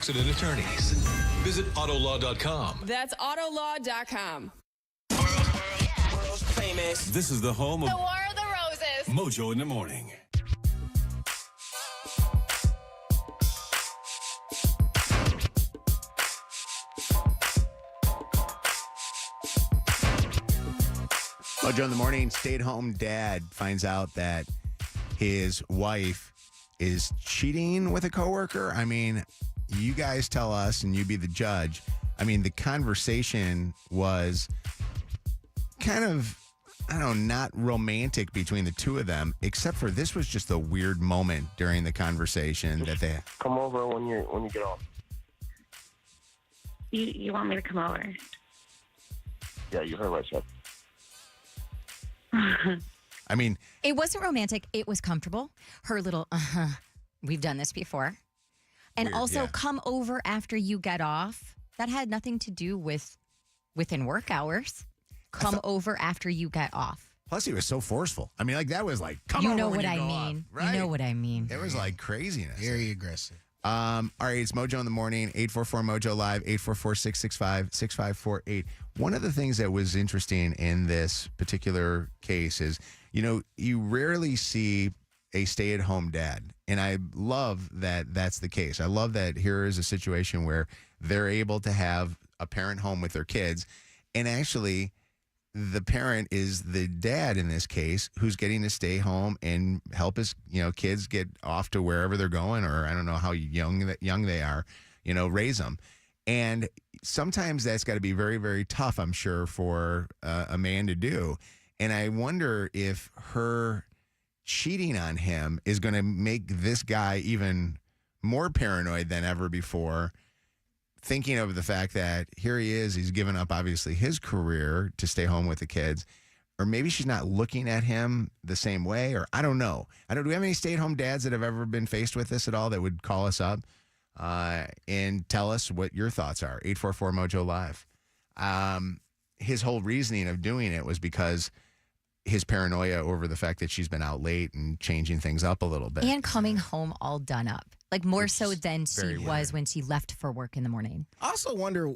Accident attorneys. Visit autolaw.com. That's autolaw.com. World's famous. This is the home of The War of the Roses. Mojo in the morning. Mojo in the morning, stay-at-home dad finds out that his wife is cheating with a coworker. I mean, you guys tell us and you be the judge. I mean, the conversation was kind of, I don't know, not romantic between the two of them, except for this was just a weird moment during the conversation that they... Come over when you get off. You want me to come over? Yeah, you heard what I said. I mean... It wasn't romantic. It was comfortable. Her little, we've done this before. And Weird, also yeah. come over after you get off. That had nothing to do with within work hours. Come over after you get off. Plus, he was so forceful. I mean, like, that was like, come You over know when what you I go mean. off, right? You know what I mean. It was like craziness. Very aggressive. All right, it's Mojo in the morning, 844-MOJO Live, 844-665-6548. One of the things that was interesting in this particular case is, you know, you rarely see a stay-at-home dad. And I love that that's the case. I love that here is a situation where they're able to have a parent home with their kids. And actually, the parent is the dad in this case who's getting to stay home and help his, kids get off to wherever they're going, or I don't know how young they are, raise them. And sometimes that's got to be very, very tough, I'm sure, for a man to do. And I wonder if her cheating on him is going to make this guy even more paranoid than ever before, thinking of the fact that here he is, he's given up, obviously, his career to stay home with the kids. Or maybe she's not looking at him the same way, or I don't know. Do we have any stay-at-home dads that have ever been faced with this at all that would call us up and tell us what your thoughts are? 844-MOJO Live. His whole reasoning of doing it was because his paranoia over the fact that she's been out late and changing things up a little bit. And coming home all done up. Like more so than she very was weird. when she left for work in the morning. I also wonder,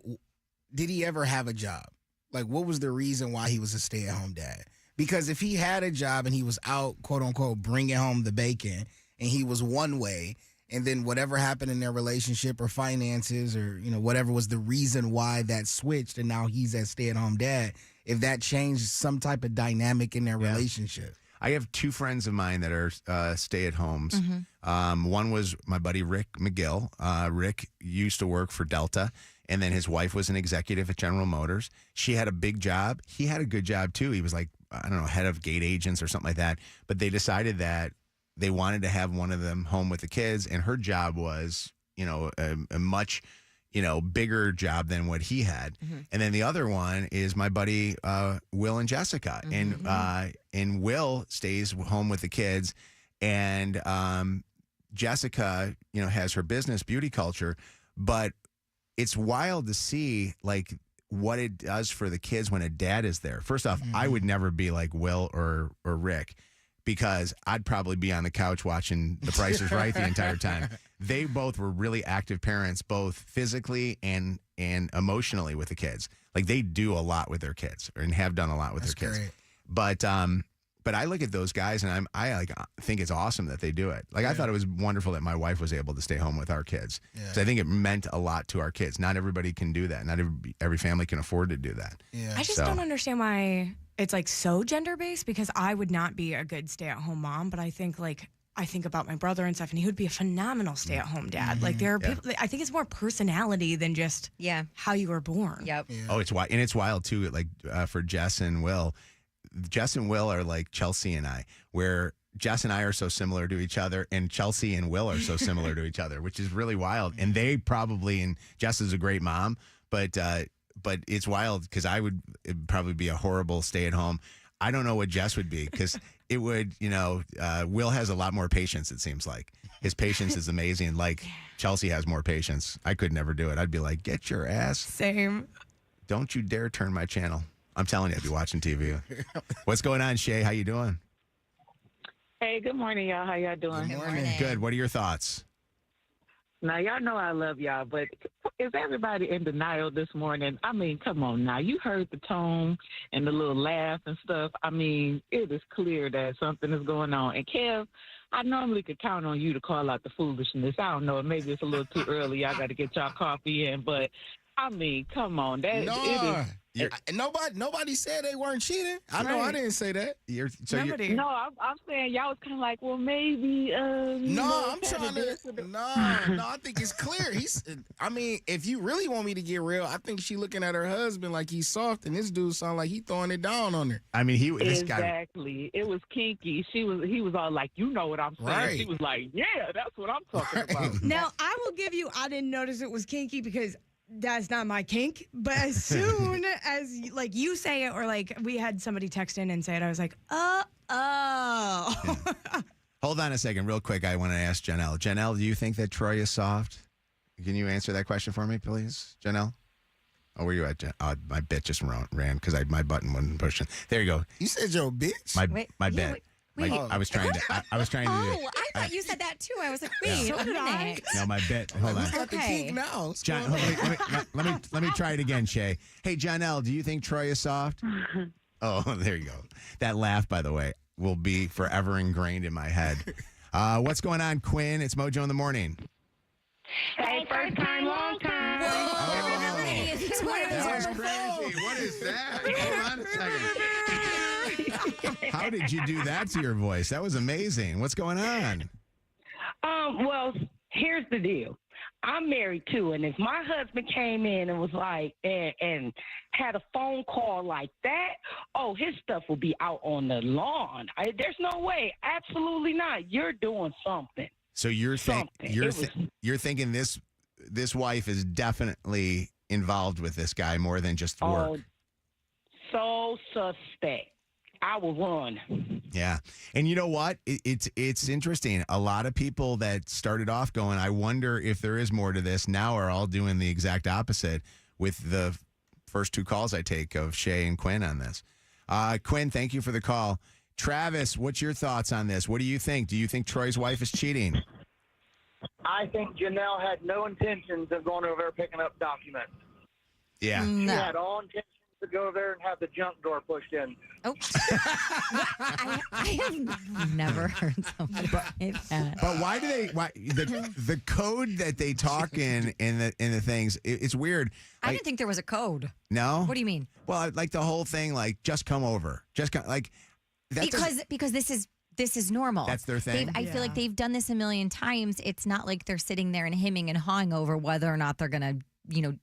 did he ever have a job? Like, what was the reason why he was a stay-at-home dad? Because if he had a job and he was out, quote-unquote, bringing home the bacon, and he was one way, and then whatever happened in their relationship or finances or, whatever was the reason why that switched, and now he's that stay-at-home dad, if that changed some type of dynamic in their relationship. I have two friends of mine that are stay-at-homes. Mm-hmm. One was my buddy Rick McGill. Rick used to work for Delta, and then his wife was an executive at General Motors. She had a big job. He had a good job, too. He was like, I don't know, head of gate agents or something like that. But they decided that they wanted to have one of them home with the kids, and her job was, a much bigger job than what he had. Mm-hmm. And then the other one is my buddy Will and Jessica. Mm-hmm. And Will stays home with the kids. And Jessica, has her business, Beauty Culture. But it's wild to see, like, what it does for the kids when a dad is there. First off, I would never be like Will or Rick, because I'd probably be on the couch watching The Price is Right the entire time. They both were really active parents, both physically and emotionally with the kids. Like, they do a lot with their kids and have done a lot with their kids. Great. But I look at those guys and I think it's awesome that they do it. Like, I thought it was wonderful that my wife was able to stay home with our kids. Yeah. So I think it meant a lot to our kids. Not everybody can do that. Not every family can afford to do that. Yeah. I just don't understand why it's like so gender-based, because I would not be a good stay-at-home mom, but I think about my brother and stuff, and he would be a phenomenal stay-at-home dad. Mm-hmm. Like, there are people, I think it's more personality than just how you were born. Yep. Yeah. Oh, it's wild. And it's wild, too, like for Jess and Will. Jess and Will are like Chelsea and I, where Jess and I are so similar to each other, and Chelsea and Will are so similar to each other, which is really wild. And they probably, and Jess is a great mom, but it's wild because it'd probably be a horrible stay-at-home. I don't know what Jess would be, because it would, Will has a lot more patience, it seems like. His patience is amazing. Like, Chelsea has more patience. I could never do it. I'd be like, get your ass. Same. Don't you dare turn my channel. I'm telling you, I'd be watching TV. What's going on, Shay? How you doing? Hey, good morning, y'all. How y'all doing? Good morning. Good. What are your thoughts? Now, y'all know I love y'all, but is everybody in denial this morning? I mean, come on now. You heard the tone and the little laugh and stuff. I mean, it is clear that something is going on. And, Kev, I normally could count on you to call out the foolishness. I don't know. Maybe it's a little too early. Y'all got to get y'all coffee in. But, I mean, come on. It is. Nobody said they weren't cheating. I know I didn't say that. No, I'm saying y'all was kind of like, well, maybe. No, I think it's clear. I mean, if you really want me to get real, I think she looking at her husband like he's soft, and this dude sound like he throwing it down on her. I mean, this guy. Exactly. It was kinky. He was all like, you know what I'm saying. Right. She was like, yeah, that's what I'm talking about. Now, I will give you, I didn't notice it was kinky because that's not my kink. But as soon as like you say it, or like we had somebody text in and say it, I was like, oh. Hold on a second, real quick. I want to ask Janelle. Janelle, do you think that Troy is soft? Can you answer that question for me, please, Janelle? Oh, where you at? My bit just ran because my button wasn't pushing. There you go. You said your bitch? My bit. Wait. I was trying to. I was trying to. Oh, I thought you said that too. I was like, wait, So a did I. minute. No, my bit. Hold on. Got the kink now. What's John, going on? let me try it again, Shay. Hey, Janelle, do you think Troy is soft? Oh, there you go. That laugh, by the way, will be forever ingrained in my head. What's going on, Quinn? It's Mojo in the morning. Hey, first time, long time. That was crazy. What is that? Hold on a second. How did you do that to your voice? That was amazing. What's going on? Well, here's the deal. I'm married too, and if my husband came in and was like, and had a phone call like that, oh, his stuff will be out on the lawn. There's no way. Absolutely not. You're doing something. So you're thinking this wife is definitely involved with this guy more than just work. So suspect. I will run. Yeah. And you know what? It's interesting. A lot of people that started off going, I wonder if there is more to this, now are all doing the exact opposite with the first two calls I take of Shay and Quinn on this. Quinn, thank you for the call. Travis, what's your thoughts on this? What do you think? Do you think Troy's wife is cheating? I think Janelle had no intentions of going over there picking up documents. Yeah. She had all intentions to go over there and have the junk door pushed in. Oh. I have never heard somebody say that. But why do they? The code that they talk in the things? It's weird. I didn't think there was a code. No. What do you mean? Well, like the whole thing, like just come over, just come, like that. Because this is normal. That's their thing. I feel like they've done this a million times. It's not like they're sitting there and hemming and hawing over whether or not they're gonna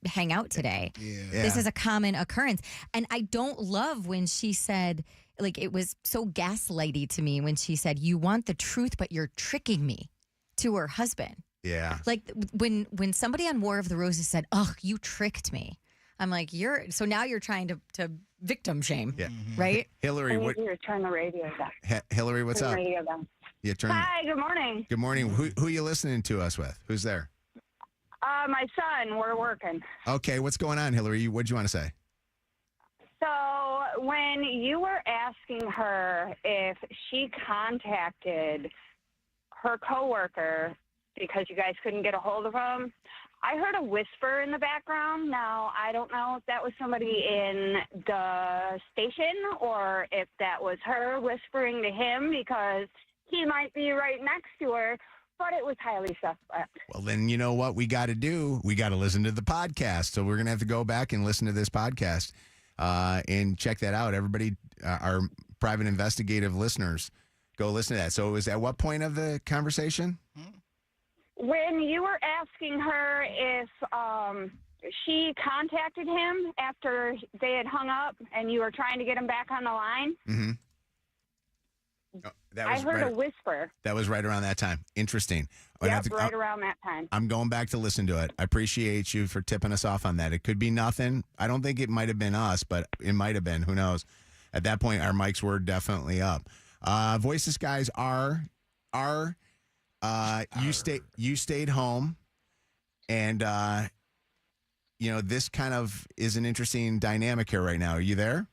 hang out today. Yeah. This is a common occurrence. And I don't love when she said, like, it was so gaslighty to me when she said, you want the truth, but you're tricking me, to her husband. Yeah. Like when somebody on War of the Roses said, ugh, you tricked me. I'm like, so now you're trying to victim shame, right? Hillary, turn the radio down. Hillary, what's up? Turn the radio down. Yeah, Hi, good morning. Good morning. Who are you listening to us with? Who's there? My son, we're working. Okay, what's going on, Hillary? What'd you want to say? So when you were asking her if she contacted her coworker because you guys couldn't get a hold of him, I heard a whisper in the background. Now, I don't know if that was somebody in the station or if that was her whispering to him because he might be right next to her, but it was highly suspect. Well, then you know what we got to do? We got to listen to the podcast. So we're going to have to go back and listen to this podcast and check that out. Everybody, our private investigative listeners, go listen to that. So it was at what point of the conversation? When you were asking her if she contacted him after they had hung up and you were trying to get him back on the line, I heard a whisper. That was right around that time. Interesting. Yep, right around that time. I'm going back to listen to it. I appreciate you for tipping us off on that. It could be nothing. I don't think it might have been us, but it might have been. Who knows? At that point, our mics were definitely up. Voices guys you stayed home, and this kind of is an interesting dynamic here right now. Are you there?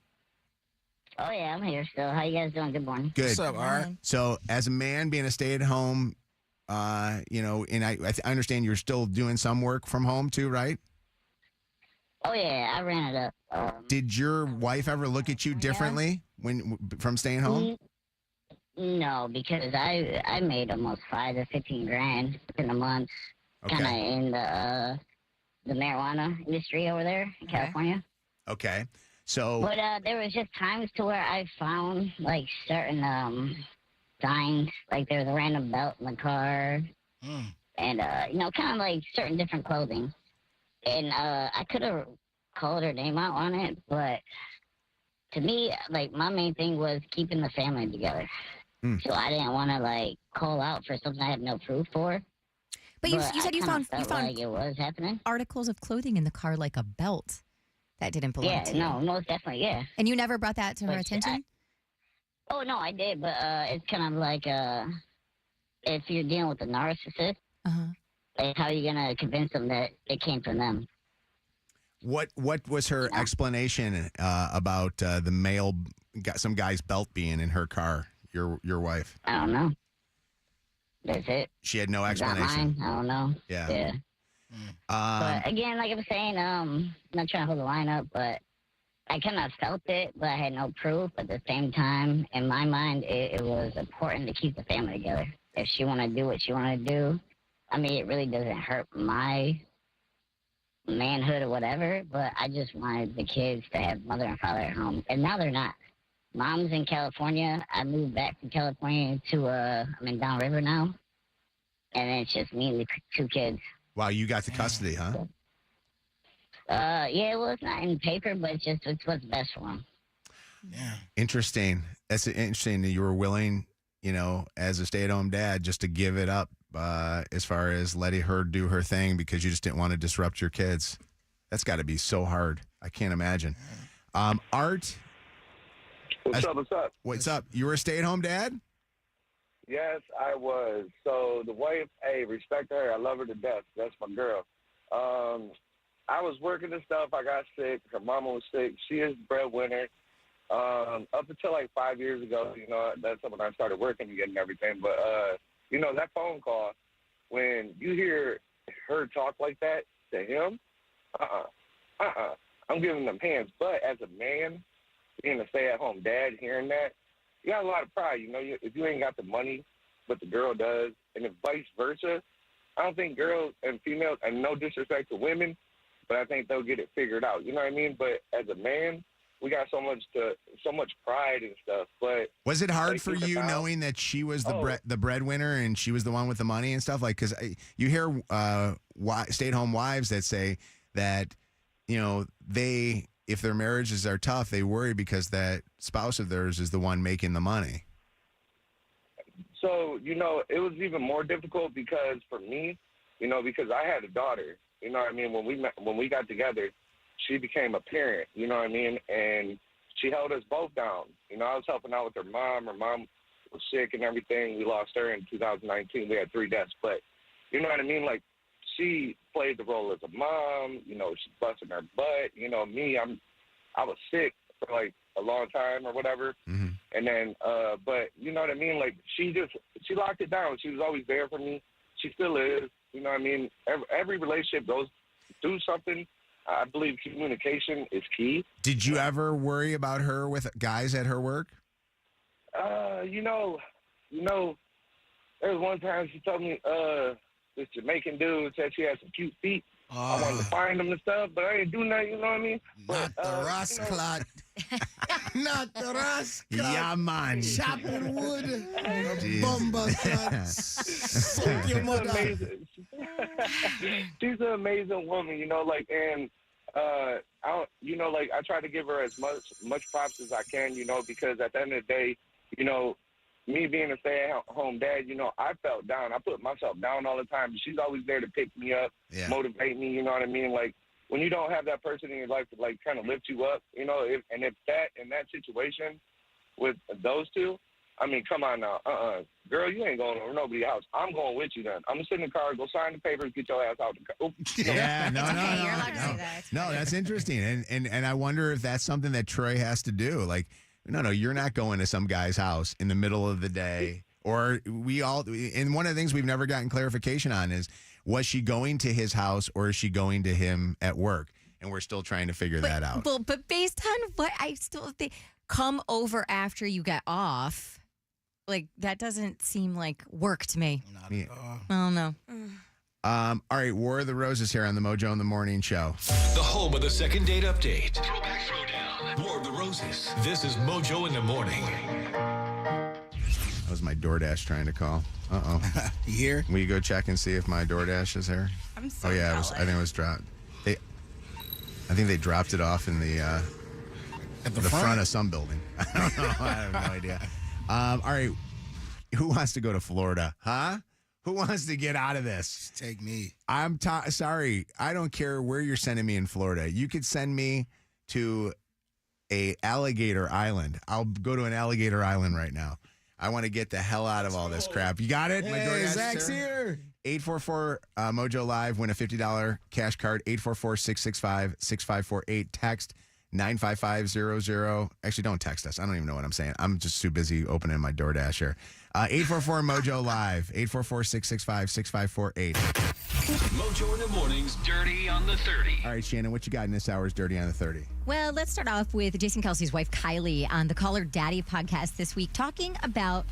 Oh yeah, I'm here still. How you guys doing? Good morning. Good. What's up, Art? So, as a man being a stay-at-home and I understand you're still doing some work from home too, right? Oh yeah, I ran it up. Did your wife ever look at you differently from staying home? No, because I made almost 5 to 15 grand in a month, kind of in the marijuana industry over there in California. Okay, so but there was just times to where I found like certain signs, like there was a random belt in the car, and kind of like certain different clothing, and I could have called her name out on it, but to me, like my main thing was keeping the family together. So I didn't want to like call out for something I have no proof for. But you said you found like it was happening. Articles of clothing in the car, like a belt that didn't belong to you. Yeah, no, most definitely, yeah. And you never brought that to her attention? Oh no, I did, but it's kind of like if you're dealing with a narcissist, like how are you gonna convince them that it came from them? What was her explanation about some guy's belt being in her car? Your wife? I don't know. That's it. She had no It's not explanation. mine. I don't know. Yeah. But again, like I was saying, I'm not trying to hold the line up, but I kind of felt it, but I had no proof. At the same time, in my mind, it was important to keep the family together. If she want to do what she want to do, I mean, it really doesn't hurt my manhood or whatever, but I just wanted the kids to have mother and father at home. And now they're not. Mom's in California. I moved back from California to, I'm in Downriver now. And then it's just me and the 2 kids. Wow, you got the custody, huh? Yeah, well, it's not in paper, but it's what's best for them. Yeah. Interesting. That's interesting that you were willing, as a stay-at-home dad, just to give it up as far as letting her do her thing because you just didn't want to disrupt your kids. That's got to be so hard. I can't imagine. Art. What's up? What's up? You were a stay-at-home dad? Yes, I was. So the wife, hey, respect her. I love her to death. That's my girl. I was working and stuff. I got sick. Her mama was sick. She is the breadwinner. Up until like 5 years ago, that's when I started working again and everything. But, that phone call, when you hear her talk like that to him, I'm giving them hands. But as a man, being a stay-at-home dad, hearing that, you got a lot of pride. If you ain't got the money, but the girl does, and if vice versa, I don't think girls and females, and no disrespect to women, but I think they'll get it figured out. You know what I mean? But as a man, we got so much pride and stuff. But was it hard for you knowing that she was the breadwinner and she was the one with the money and stuff? Like, because you hear stay-at-home wives that say that if their marriages are tough, they worry because that spouse of theirs is the one making the money. So, it was even more difficult because for me, because I had a daughter, you know what I mean? When we got together, she became a parent, you know what I mean? And she held us both down. I was helping out with her mom. Her mom was sick and everything. We lost her in 2019. We had 3 deaths. But, you know what I mean? Like, she played the role as a mom. She's busting her butt. Me, I was sick for like a long time or whatever. Mm-hmm. And then, but you know what I mean? Like she locked it down. She was always there for me. She still is. You know what I mean? Every relationship goes through something. I believe communication is key. Did you ever worry about her with guys at her work? There was one time she told me, this Jamaican dude said she had some cute feet. I wanted to find them and stuff, but I didn't do nothing, you know what I mean? Not the rascalot. Not the rascal. Yeah, man. Chopping wood. Bomba suck your mother. She's an amazing woman, and I try to give her as much props as I can, because at the end of the day, me being a stay-at-home dad, I felt down. I put myself down all the time. She's always there to pick me up, motivate me, you know what I mean? Like, when you don't have that person in your life to, like, kind of lift you up, if that, in that situation with those two, I mean, come on now. Girl, you ain't going over nobody's house. I'm going with you then. I'm going to sit in the car, go sign the papers, get your ass out the car. Yeah, no. You're allowed to say that. No, that's interesting. And I wonder if that's something that Troy has to do. Like, no, you're not going to some guy's house in the middle of the day Or and one of the things we've never gotten clarification on is, was she going to his house or is she going to him at work? And we're still trying to figure that out. Well, but based on what I still think, come over after you get off, like that doesn't seem like work to me. Not at all. I don't know. All right, War of the Roses here on the Mojo in the Morning Show. The home of the second date update. Throwback Throwdown. War of the Roses. This is Mojo in the Morning. That was my DoorDash trying to call. Uh-oh. You hear? Will you go check and see if my DoorDash is here? I'm so I think it was dropped. I think they dropped it off in the At the front of some building. I don't know. I have no idea. All right. Who wants to go to Florida? Huh? Who wants to get out of this? Just take me. I'm sorry. I don't care where you're sending me in Florida. You could send me to a alligator island. I'll go to an alligator island right now. I want to get the hell out of all this crap. You got it? Hey, Zach's here. 844 Mojo Live. Win a $50 cash card. 844-665-6548. Text 95500. Actually, don't text us. I don't even know what I'm saying. I'm just too busy opening my DoorDash here. 844 Mojo Live. 844-665-6548. Mojo in the Morning's Dirty on the 30. All right, Shannon, what you got in this hour's Dirty on the 30? Well, let's start off with Jason Kelsey's wife, Kylie, on the Call Her Daddy podcast this week, talking about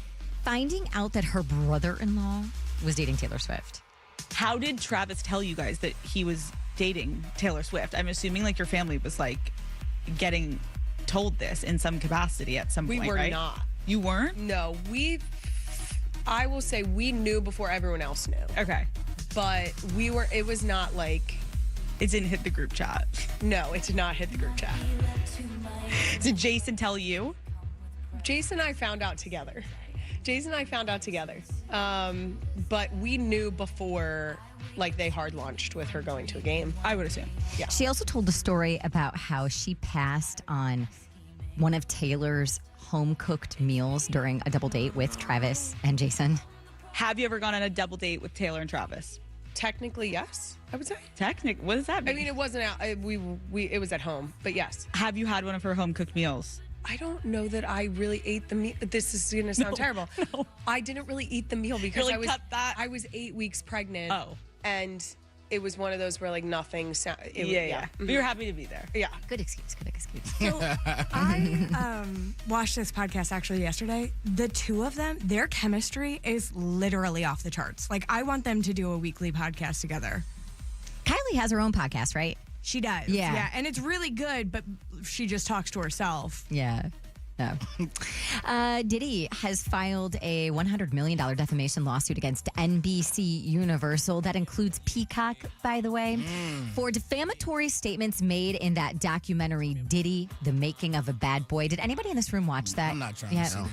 finding out that her brother-in-law was dating Taylor Swift. How did Travis tell you guys that he was dating Taylor Swift? I'm assuming like your family was like getting told this in some capacity at some point, We were right? not. You weren't? No, I will say we knew before everyone else knew. Okay. But it was not like. It didn't hit the group chat. No, it did not hit the group chat. Did Jason tell you? Jason and I found out together. But we knew before, like, they hard launched with her going to a game. I would assume. Yeah. She also told the story about how she passed on one of Taylor's home-cooked meals during a double date with Travis and Jason. Have you ever gone on a double date with Taylor and Travis? Technically, yes, I would say. What does that mean? I mean, it wasn't out. It was at home, but yes. Have you had one of her home-cooked meals? I don't know that I really ate the meal. This is going to sound terrible. No. I didn't really eat the meal because Really cut that? I was 8 weeks pregnant. Oh. And it was one of those where like nothing sounded. Yeah. But you're happy to be there. Yeah. Good excuse. So I watched this podcast actually yesterday. The two of them, their chemistry is literally off the charts. Like, I want them to do a weekly podcast together. Kylie has her own podcast, right? She does. Yeah. And it's really good, but she just talks to herself. Yeah. No. Diddy has filed a $100 million defamation lawsuit against NBC Universal. That includes Peacock, by the way, for defamatory statements made in that documentary, Diddy, The Making of a Bad Boy. Did anybody in this room watch that? I'm not trying to see that.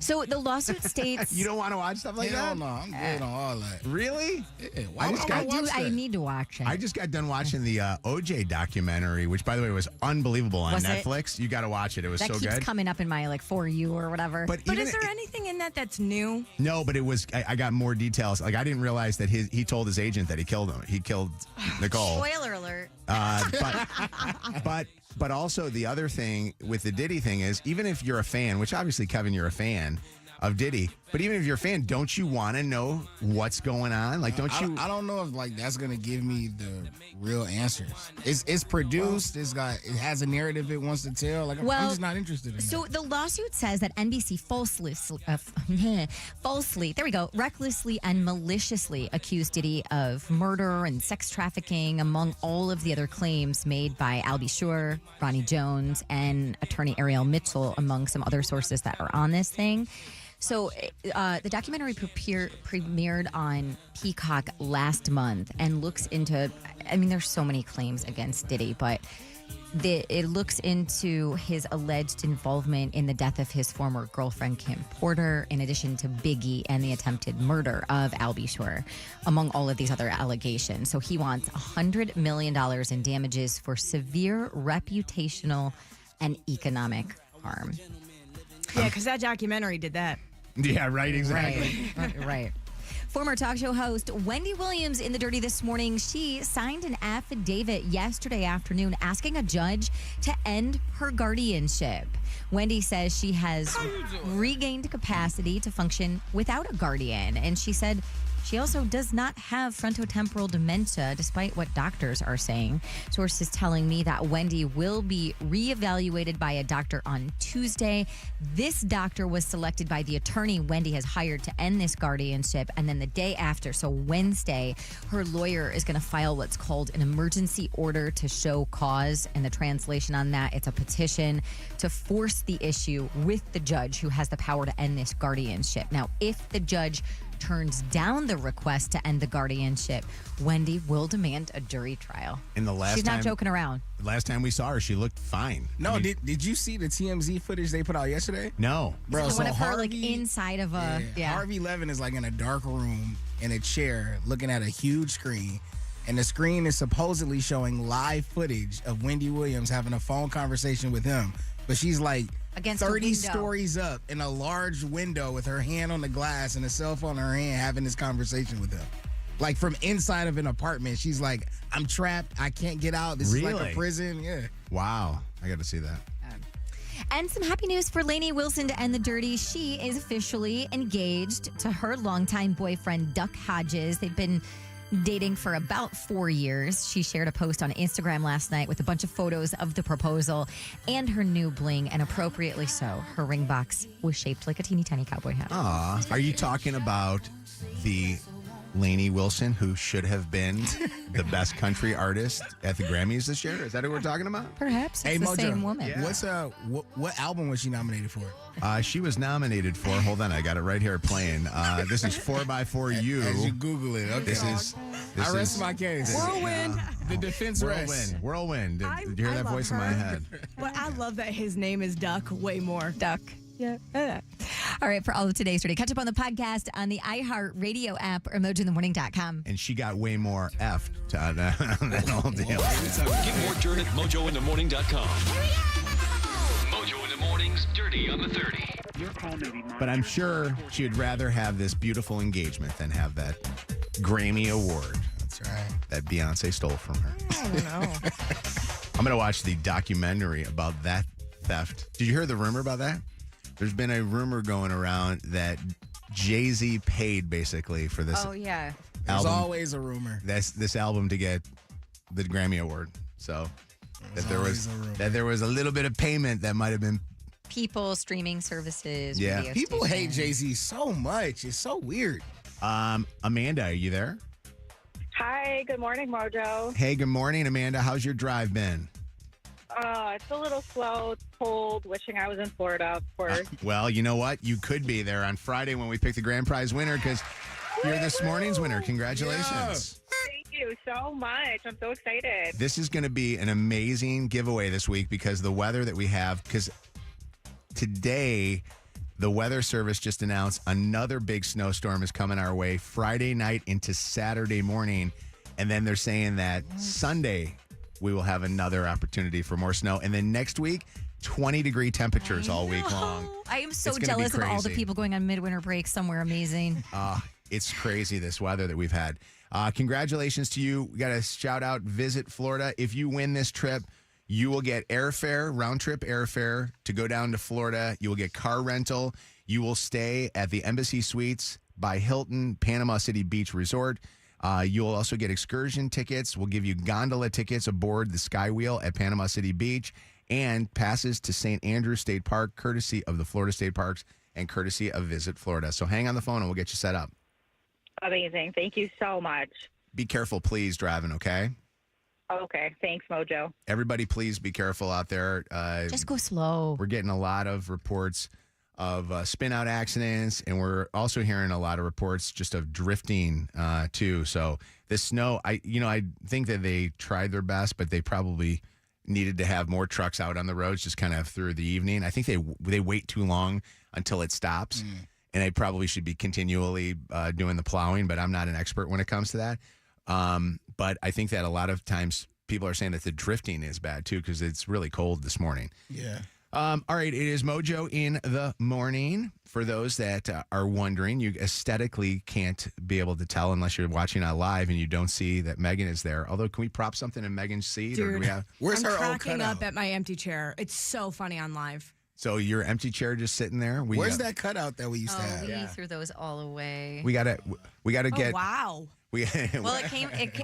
So the lawsuit states... You don't want to watch stuff like Hell that? no, I'm good on all that. Really? Yeah, why would I watch I that? need to watch it. I just got done watching the OJ documentary, which, by the way, was unbelievable on Was it? Netflix. You got to watch it. It was that so keeps good. coming up in my like For You or whatever. But is there anything in that that's new? No, but it was. I got more details. Like I didn't realize that he told his agent that he killed him. He killed Nicole. Spoiler alert. But also the other thing with the Diddy thing is, even if you're a fan, which obviously Kevin, you're a fan of Diddy, but even if you're a fan, don't you want to know what's going on? Like, don't you? I don't know if like that's gonna give me the real answers. It's produced. It has a narrative it wants to tell. Like I'm just not interested in So that. the lawsuit says that NBC falsely, there we go, recklessly and maliciously accused Diddy of murder and sex trafficking, among all of the other claims made by Albie Shore, Ronnie Jones, and attorney Ariel Mitchell, among some other sources that are on this thing. So the documentary premiered on Peacock last month and looks into, I mean, there's so many claims against Diddy, but it looks into his alleged involvement in the death of his former girlfriend, Kim Porter, in addition to Biggie and the attempted murder of Albie Shore, among all of these other allegations. So he wants $100 million in damages for severe reputational and economic harm. Yeah, because that documentary did that. Yeah, right, exactly. Right. Former talk show host Wendy Williams in the dirty this morning. She signed an affidavit yesterday afternoon asking a judge to end her guardianship. Wendy says she has regained capacity to function without a guardian. And she said she also does not have frontotemporal dementia, despite what doctors are saying. Sources telling me that Wendy will be reevaluated by a doctor on Tuesday. This doctor was selected by the attorney Wendy has hired to end this guardianship. And then the day after, so Wednesday, her lawyer is going to file what's called an emergency order to show cause. And the translation on that, it's a petition to force the issue with the judge who has the power to end this guardianship. Now, if the judge turns down the request to end the guardianship, Wendy will demand a jury trial. And the last She's not joking around. Last time we saw her, she looked fine. No, I mean, did you see the TMZ footage they put out yesterday? No. Bro, One of her like inside of a Harvey Levin is like in a dark room in a chair looking at a huge screen. And the screen is supposedly showing live footage of Wendy Williams having a phone conversation with him. But she's like against 30 stories up in a large window with her hand on the glass and a cell phone in her hand having this conversation with him. Like from inside of an apartment. She's like, I'm trapped. I can't get out. This is like a prison. Yeah. Wow. I got to see that. And some happy news for Lainey Wilson to end the dirty. She is officially engaged to her longtime boyfriend, Duck Hodges. They've been dating for about 4 years. She shared a post on Instagram last night with a bunch of photos of the proposal and her new bling, and appropriately so. Her ring box was shaped like a teeny tiny cowboy hat. Aw. Are you talking about the Lainey Wilson who should have been the best country artist at the Grammys this year? Is that who we're talking about? Perhaps it's Hey, the Mojo, same woman. Yeah. What's what album was she nominated for? She was nominated for, hold on, I got it right here playing. This is 4x4U. As you Google it. Okay. This I rest is my case. Whirlwind. The defense rests. Whirlwind. Did you hear I that love voice in my her. head? But I love that his name is Duck way more. Duck. Yeah. All right, for all of today's dirty, catch up on the podcast on the iHeart Radio app or mojointhemorning.com. And she got way more effed on that whole deal. Get more dirt at mojointhemorning.com. Mojo in the Morning's Dirty on the 30. But I'm sure she would rather have this beautiful engagement than have that Grammy Award. That's right. That Beyonce stole from her. Oh, no. I'm going to watch the documentary about that theft. Did you hear the rumor about that? There's been a rumor going around that Jay-Z paid basically for this yeah. There's album. always a rumor. This album to get the Grammy Award. So that there was a little bit of payment that might have been. People, streaming services, Yeah. radio People hate stations. Jay-Z so much. It's so weird. Amanda, are you there? Hi, good morning, Mojo. Hey, good morning, Amanda. How's your drive been? It's a little slow, it's cold, wishing I was in Florida, of course. Well, you know what? You could be there on Friday when we pick the grand prize winner because you're this morning's winner. Congratulations. Thank you so much. I'm so excited. This is going to be an amazing giveaway this week because the weather that we have, because today the Weather Service just announced another big snowstorm is coming our way Friday night into Saturday morning. And then they're saying that Sunday we will have another opportunity for more snow. And then next week, 20-degree temperatures all week long. I am so It's gonna be jealous of all the crazy. people going on midwinter break somewhere amazing. It's crazy, this weather that we've had. Congratulations to you. We got to shout out Visit Florida. If you win this trip, you will get airfare, round-trip airfare to go down to Florida. You will get car rental. You will stay at the Embassy Suites by Hilton, Panama City Beach Resort. You will also get excursion tickets. We'll give you gondola tickets aboard the Skywheel at Panama City Beach and passes to St. Andrews State Park, courtesy of the Florida State Parks and courtesy of Visit Florida. So hang on the phone and we'll get you set up. Amazing. Thank you so much. Be careful, please, driving, okay? Okay. Thanks, Mojo. Everybody, please be careful out there. Just go slow. We're getting a lot of reports of spin-out accidents, and we're also hearing a lot of reports just of drifting, too. So this snow, I think that they tried their best, but they probably needed to have more trucks out on the roads just kind of through the evening. I think they wait too long until it stops, and they probably should be continually doing the plowing, but I'm not an expert when it comes to that. But I think that a lot of times people are saying that the drifting is bad, too, because it's really cold this morning. Yeah. All right, it is Mojo in the morning. For those that are wondering, you aesthetically can't be able to tell unless you're watching it live and you don't see that Meaghan is there. Although, can we prop something in Meaghan's seat? Or do we have? Where's I'm her old cracking cutout? up at my empty chair. It's so funny on live. So your empty chair just sitting there. Where's that cutout that we used to Oh, have? we threw those all away. We gotta get. Oh, wow. Well,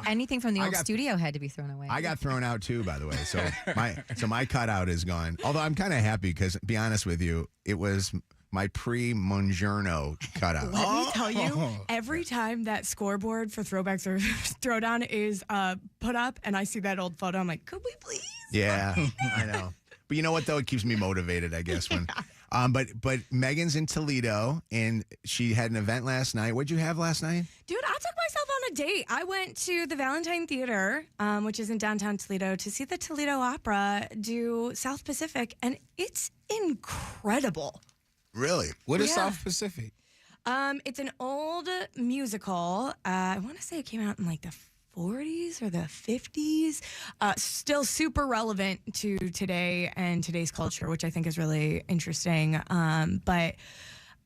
anything from the old studio had to be thrown away. I got thrown out too, by the way. So my cutout is gone. Although I'm kind of happy because, to be honest with you, it was my pre-Mongiorno cutout. Let me tell you, every time that scoreboard for Throwbacks or Throwdown is put up and I see that old photo, I'm like, could we please? Yeah, I know. But you know what, though? It keeps me motivated, I guess. When, but Meaghan's in Toledo, and she had an event last night. What'd you have last night? Dude, I took myself on a date. I went to the Valentine Theater, which is in downtown Toledo, to see the Toledo Opera do South Pacific, and it's incredible. Really? What is Yeah. South Pacific? It's an old musical. I want to say it came out in like the 40s or the 50s. Still super relevant to today and today's culture, which I think is really interesting. But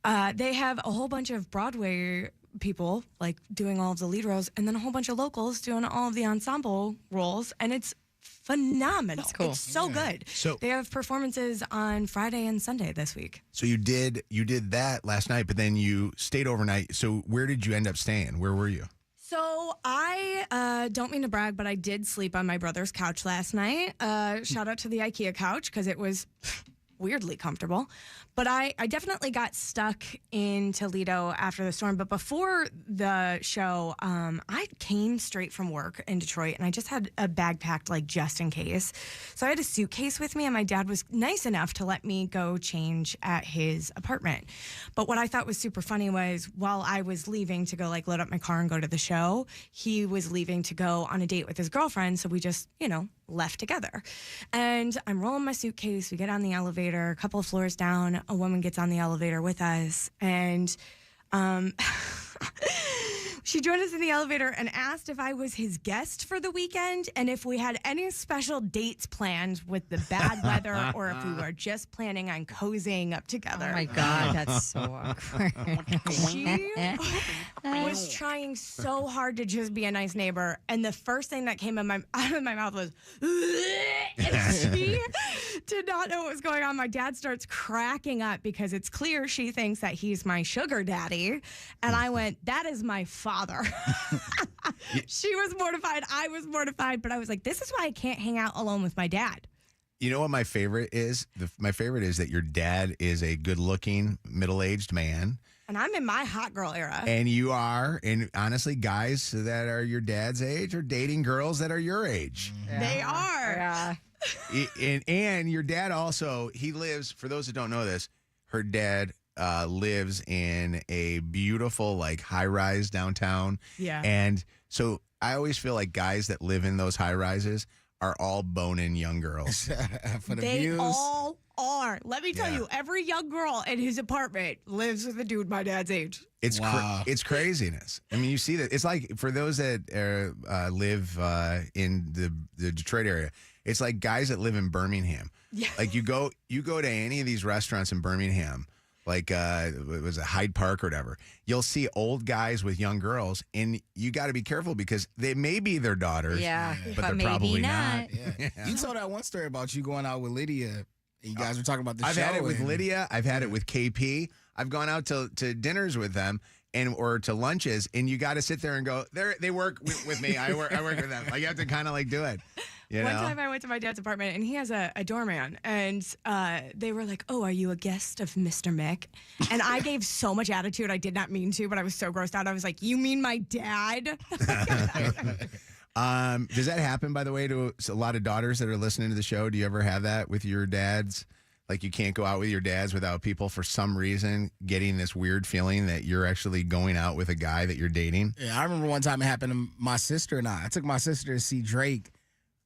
they have a whole bunch of Broadway people like doing all of the lead roles, and then a whole bunch of locals doing all of the ensemble roles, and it's phenomenal. That's cool. It's so good. So- they have performances on Friday and Sunday this week. So you did that last night, but then you stayed overnight. So where did you end up staying? Where were you? So I don't mean to brag, but I did sleep on my brother's couch last night. Shout out to the IKEA couch because it was weirdly comfortable. But I definitely got stuck in Toledo after the storm. But before the show, I came straight from work in Detroit, and I just had a bag packed, like, just in case. So I had a suitcase with me, and my dad was nice enough to let me go change at his apartment. But what I thought was super funny was while I was leaving to go, like, load up my car and go to the show, he was leaving to go on a date with his girlfriend. So we just, left together. And I'm rolling my suitcase. We get on the elevator, a couple of floors down. A woman gets on the elevator with us, and she joined us in the elevator and asked if I was his guest for the weekend and if we had any special dates planned with the bad weather or if we were just planning on cozying up together. Oh my God, that's so awkward. She was trying so hard to just be a nice neighbor, and the first thing that came out of my mouth was, and she did not know what was going on. My dad starts cracking up because it's clear she thinks that he's my sugar daddy, and I went, that is my father. She was mortified. I was mortified, but I was like, this is why I can't hang out alone with my dad. You know what my favorite is? My favorite is that your dad is a good-looking, middle-aged man. And I'm in my hot girl era. And you are, and honestly, guys that are your dad's age are dating girls that are your age. They are. Yeah. And your dad also, he lives, for those that don't know this, her dad lives in a beautiful, like, high-rise downtown. Yeah. And so I always feel like guys that live in those high-rises are all boning young girls. For the They views. all are. Let me tell Yeah. you, every young girl in his apartment lives with a dude my dad's age. It's Wow. it's craziness. I mean, you see that. It's like, for those that live in the Detroit area, it's like guys that live in Birmingham. Yeah. Like you go to any of these restaurants in Birmingham, like it was a Hyde Park or whatever. You'll see old guys with young girls, and you got to be careful because they may be their daughters. Yeah, but but they're maybe probably not. Yeah. You told that one story about you going out with Lydia, and you guys were talking about the I've show. had it with and- Lydia. I've had it with KP. I've gone out to dinners with them or to lunches, and you got to sit there and go, they work with me. I work with them. Like, you have to kind of like do it. You One know? time I went to my dad's apartment and he has a doorman, and they were like, "Oh, are you a guest of Mr. Mick?" And I gave so much attitude. I did not mean to, but I was so grossed out. I was like, "You mean my dad?" Does that happen, by the way, to a lot of daughters that are listening to the show? Do you ever have that with your dads? Like, you can't go out with your dads without people, for some reason, getting this weird feeling that you're actually going out with a guy that you're dating? Yeah, I remember one time it happened to my sister and I. I took my sister to see Drake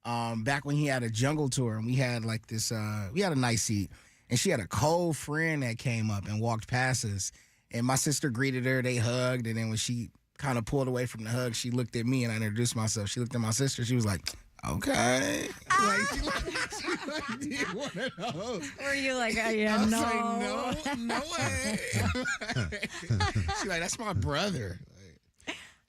back when he had a jungle tour, and we had like this, we had a nice seat, and she had a cold friend that came up and walked past us, and my sister greeted her, they hugged, and then when she kind of pulled away from the hug, she looked at me and I introduced myself. She looked at my sister, she was like, okay. Like, do you want to know? Were you like, I was like, no way. She's like, that's my brother.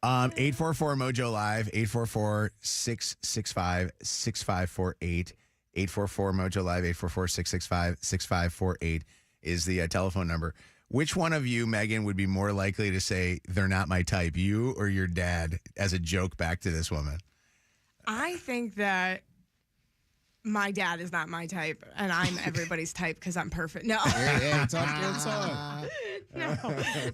844 Mojo Live, 844-665-6548. 844 Mojo Live, 844-665-6548 is the telephone number. Which one of you, Meaghan, would be more likely to say they're not my type, you or your dad, as a joke back to this woman? I think that my dad is not my type, and I'm everybody's type because I'm perfect. No. Hey, talk.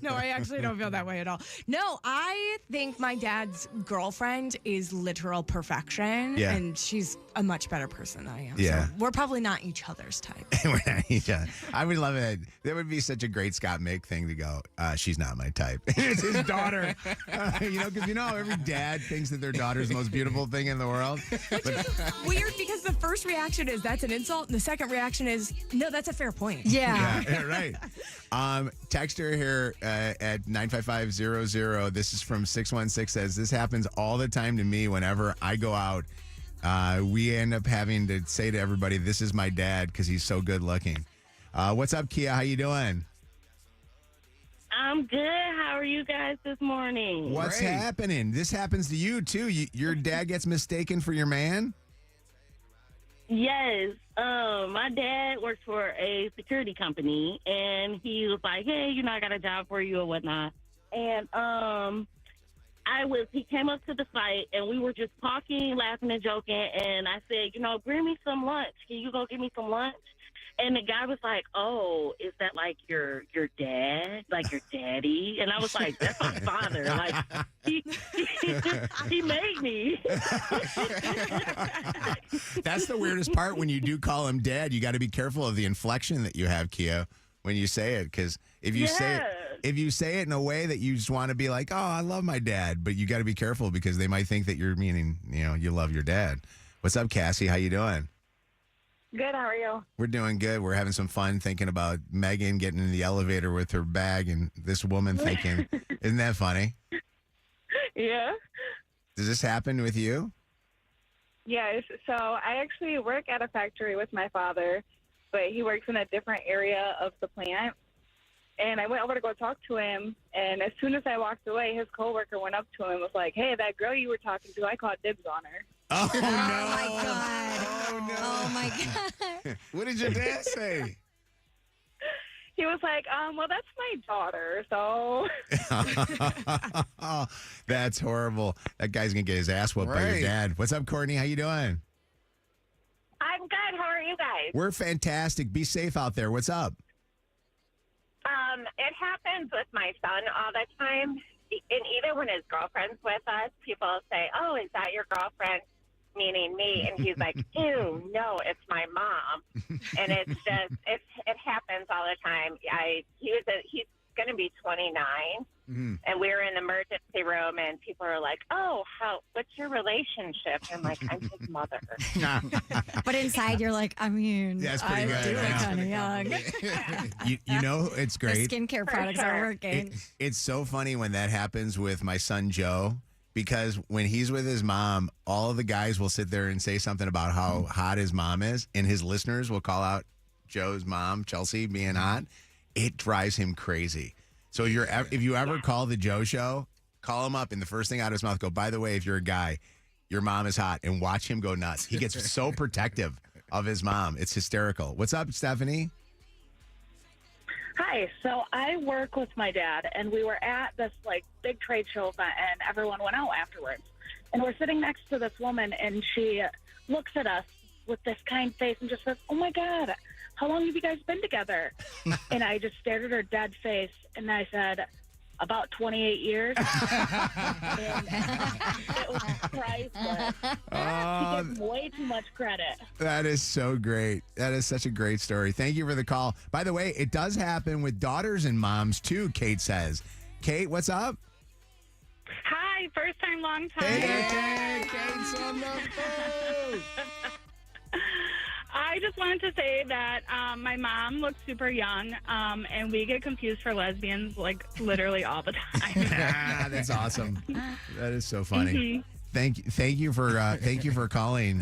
No, I actually don't feel that way at all. No, I think my dad's girlfriend is literal perfection, Yeah. and she's a much better person than I am. Yeah. So we're probably not each other's type. Yeah. I would love it. That would be such a great Scott Mick thing to go, she's not my type. It's his daughter. Because every dad thinks that their daughter's the most beautiful thing in the world. But Weird because the first reaction is that's an insult, and the second reaction is no, that's a fair point. yeah, right. Texter here at 95500. This is from 616 says, this happens all the time to me whenever I go out. We end up having to say to everybody, this is my dad because he's so good looking. What's up, Kia? How you doing? I'm good. How are you guys this morning? What's happening? This happens to you, too. Your dad gets mistaken for your man? Yes. My dad works for a security company, and he was like, hey, I got a job for you or whatnot. And he came up to the site, and we were just talking, laughing and joking, and I said, bring me some lunch. Can you go get me some lunch? And the guy was like, oh, is that like your dad? Like your daddy? And I was like, that's my father. Like, he made me. That's the weirdest part. When you do call him dad, you got to be careful of the inflection that you have, Kia, when you say it. Because if you say it in a way that you just want to be like, oh, I love my dad, but you got to be careful because they might think that you're meaning, you love your dad. What's up, Cassie? How you doing? Good, how are you? We're doing good. We're having some fun thinking about Meaghan getting in the elevator with her bag and this woman thinking, isn't that funny? Yeah. Does this happen with you? Yes. So I actually work at a factory with my father, but he works in a different area of the plant. And I went over to go talk to him, and as soon as I walked away, his coworker went up to him and was like, hey, that girl you were talking to, I called dibs on her. Oh, no. my God. Oh, my God. What did your dad say? He was like, well, that's my daughter, so. Oh, that's horrible. That guy's going to get his ass whooped by your dad. What's up, Courtney? How you doing? I'm good. How are you guys? We're fantastic. Be safe out there. What's up? It happens with my son all the time. And even when his girlfriend's with us, people say, oh, is that your girlfriend? Meaning me. And he's like, ew, no, it's my mom. And it's just, it happens all the time. He's going to be 29. And we were in the emergency room, and people are like, oh, what's your relationship? And I'm like, I'm his mother. But inside, you're like, I mean, That's pretty good. do look kind of young. It's great. The skincare products are working. It's so funny when that happens with my son, Joe, because when he's with his mom, all of the guys will sit there and say something about how hot his mom is, and his listeners will call out Joe's mom, Chelsea, being hot. It drives him crazy. So if you ever call the Joe Show, call him up, and the first thing out of his mouth, go, by the way, if you're a guy, your mom is hot, and watch him go nuts. He gets so protective of his mom. It's hysterical. What's up, Stephanie? Hi. So I work with my dad, and we were at this big trade show event, and everyone went out afterwards. And we're sitting next to this woman, and she looks at us with this kind face and just says, oh my God, how long have you guys been together? And I just stared at her dead face, and I said, about 28 years. And it was priceless. She gets way too much credit. That is so great. That is such a great story. Thank you for the call. By the way, it does happen with daughters and moms, too, Kate says. Kate, what's up? Hi, first time, long time. Hey, Kate's on the phone. I just wanted to say that my mom looks super young, and we get confused for lesbians literally all the time. That's awesome. That is so funny. Thank you for calling.